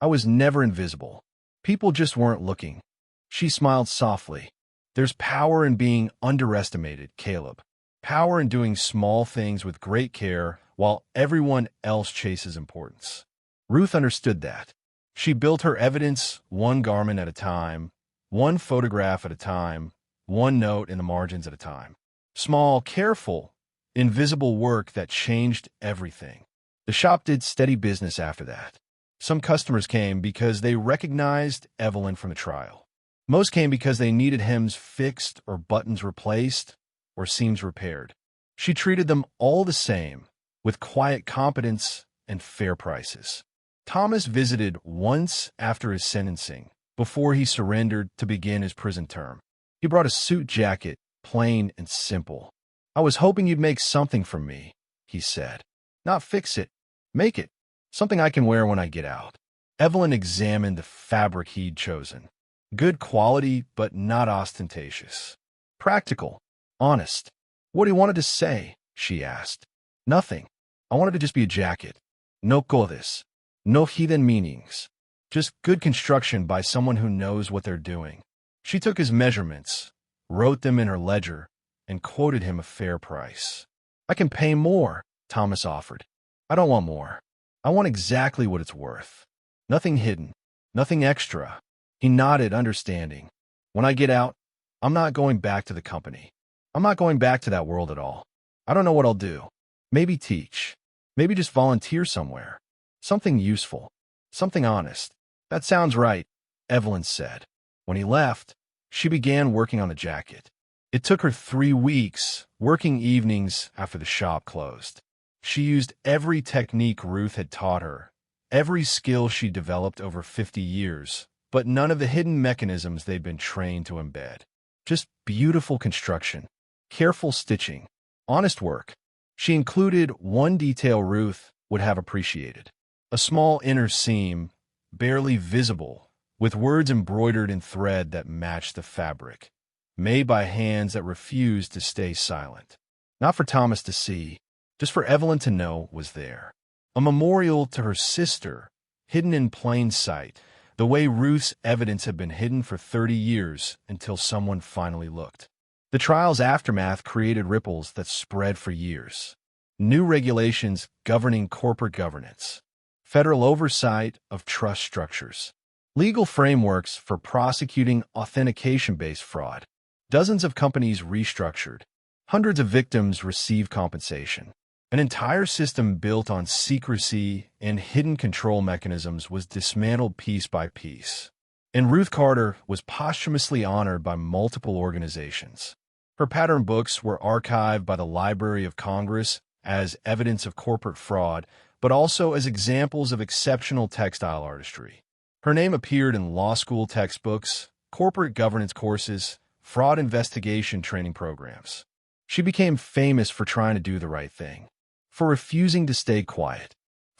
"I was never invisible. People just weren't looking." She smiled softly. "There's power in being underestimated, Caleb. Power in doing small things with great care while everyone else chases importance." Ruth understood that. She built her evidence one garment at a time, one photograph at a time, one note in the margins at a time. Small, careful, invisible work that changed everything. The shop did steady business after that. Some customers came because they recognized Evelyn from the trial. Most came because they needed hems fixed or buttons replaced or seams repaired. She treated them all the same, with quiet competence and fair prices. Thomas visited once after his sentencing, before he surrendered to begin his prison term. He brought a suit jacket, plain and simple. "I was hoping you'd make something for me," he said. "Not fix it. Make it. Something I can wear when I get out." Evelyn examined the fabric he'd chosen. Good quality, but not ostentatious. Practical. Honest. "What do you wanted to say?" she asked. "Nothing. I wanted to just be a jacket. No codes. No hidden meanings. Just good construction by someone who knows what they're doing." She took his measurements, wrote them in her ledger, and quoted him a fair price. "I can pay more," Thomas offered. "I don't want more. I want exactly what it's worth. Nothing hidden. Nothing extra." He nodded, understanding. "When I get out, I'm not going back to the company. I'm not going back to that world at all. I don't know what I'll do. Maybe teach. Maybe just volunteer somewhere. Something useful. Something honest." "That sounds right," Evelyn said. When he left, she began working on the jacket. It took her 3 weeks, working evenings after the shop closed. She used every technique Ruth had taught her, every skill she developed over 50 years, but none of the hidden mechanisms they'd been trained to embed. Just beautiful construction, careful stitching, honest work. She included one detail Ruth would have appreciated: a small inner seam, barely visible, with words embroidered in thread that matched the fabric, made by hands that refused to stay silent. Not for Thomas to see, just for Evelyn to know was there. A memorial to her sister, hidden in plain sight, the way Ruth's evidence had been hidden for 30 years until someone finally looked. The trial's aftermath created ripples that spread for years. New regulations governing corporate governance, federal oversight of trust structures, legal frameworks for prosecuting authentication-based fraud. Dozens of companies restructured. Hundreds of victims received compensation. An entire system built on secrecy and hidden control mechanisms was dismantled piece by piece. And Ruth Carter was posthumously honored by multiple organizations. Her pattern books were archived by the Library of Congress as evidence of corporate fraud, but also as examples of exceptional textile artistry. Her name appeared in law school textbooks, corporate governance courses, fraud investigation training programs. She became famous for trying to do the right thing, for refusing to stay quiet,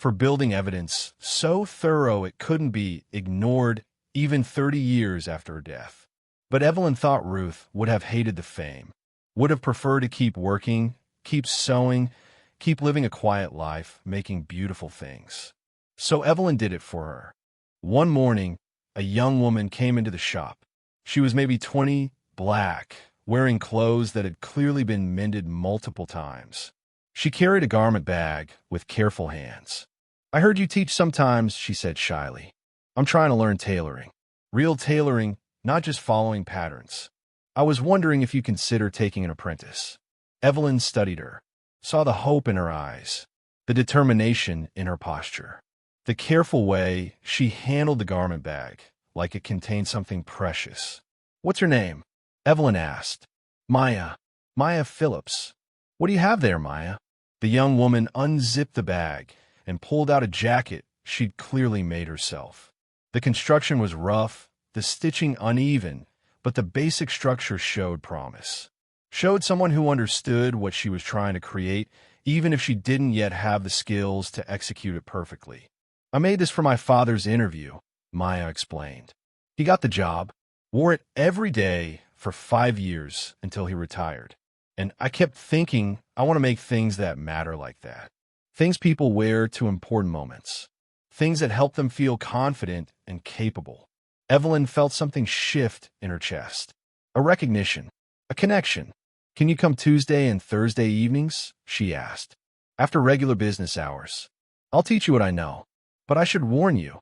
for building evidence so thorough it couldn't be ignored even 30 years after her death. But Evelyn thought Ruth would have hated the fame, would have preferred to keep working, keep sewing, keep living a quiet life, making beautiful things. So Evelyn did it for her. One morning, a young woman came into the shop. She was maybe 20, black, wearing clothes that had clearly been mended multiple times. She carried a garment bag with careful hands. "I heard you teach sometimes," she said shyly. "I'm trying to learn tailoring. Real tailoring, not just following patterns. I was wondering if you consider taking an apprentice." Evelyn studied her, saw the hope in her eyes, the determination in her posture, the careful way she handled the garment bag like it contained something precious. "What's her name?" Evelyn asked. "Maya. Maya Phillips." "What do you have there, Maya?" The young woman unzipped the bag and pulled out a jacket she'd clearly made herself. The construction was rough, the stitching uneven, but the basic structure showed promise. Showed someone who understood what she was trying to create, even if she didn't yet have the skills to execute it perfectly. "I made this for my father's interview," Maya explained. "He got the job, wore it every day for 5 years until he retired. And I kept thinking, I want to make things that matter like that. Things people wear to important moments. Things that help them feel confident and capable." Evelyn felt something shift in her chest. A recognition. A connection. "Can you come Tuesday and Thursday evenings?" she asked. "After regular business hours. I'll teach you what I know. But I should warn you,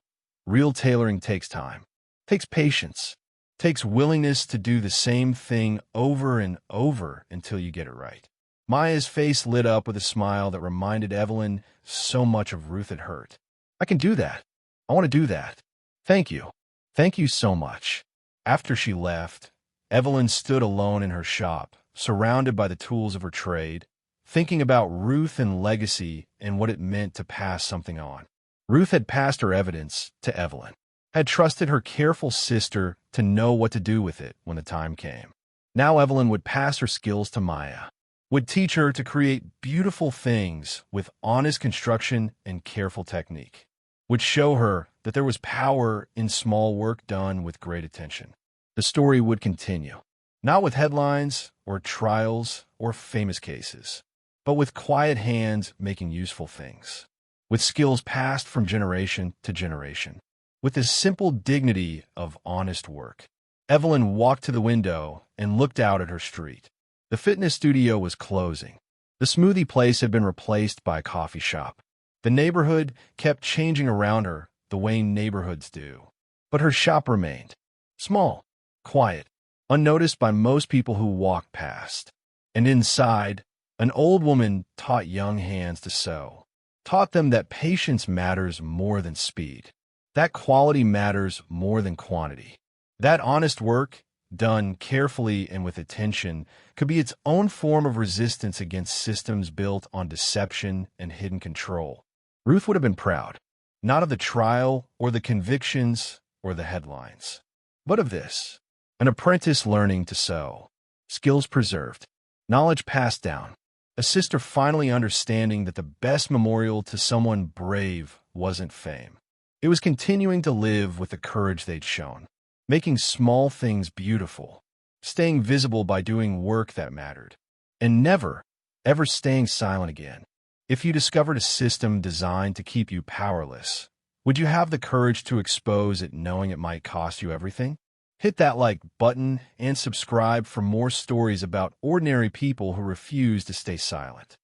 real tailoring takes time. Takes patience. Takes willingness to do the same thing over and over until you get it right." Maya's face lit up with a smile that reminded Evelyn so much of Ruth had hurt. "I can do that. I want to do that. Thank you. Thank you so much." After she left, Evelyn stood alone in her shop, surrounded by the tools of her trade, thinking about Ruth and legacy and what it meant to pass something on. Ruth had passed her evidence to Evelyn, had trusted her careful sister to know what to do with it when the time came. Now Evelyn would pass her skills to Maya, would teach her to create beautiful things with honest construction and careful technique, would show her that there was power in small work done with great attention. The story would continue, not with headlines or trials or famous cases, but with quiet hands making useful things, with skills passed from generation to generation, with the simple dignity of honest work. Evelyn walked to the window and looked out at her street. The fitness studio was closing. The smoothie place had been replaced by a coffee shop. The neighborhood kept changing around her the way neighborhoods do. But her shop remained. Small, quiet, unnoticed by most people who walked past. And inside, an old woman taught young hands to sew, taught them that patience matters more than speed, that quality matters more than quantity, that honest work, done carefully and with attention, could be its own form of resistance against systems built on deception and hidden control. Ruth would have been proud, not of the trial or the convictions or the headlines, but of this: an apprentice learning to sew, skills preserved, knowledge passed down, a sister finally understanding that the best memorial to someone brave wasn't fame. It was continuing to live with the courage they'd shown, making small things beautiful, staying visible by doing work that mattered, and never, ever staying silent again. If you discovered a system designed to keep you powerless, would you have the courage to expose it knowing it might cost you everything? Hit that like button and subscribe for more stories about ordinary people who refuse to stay silent.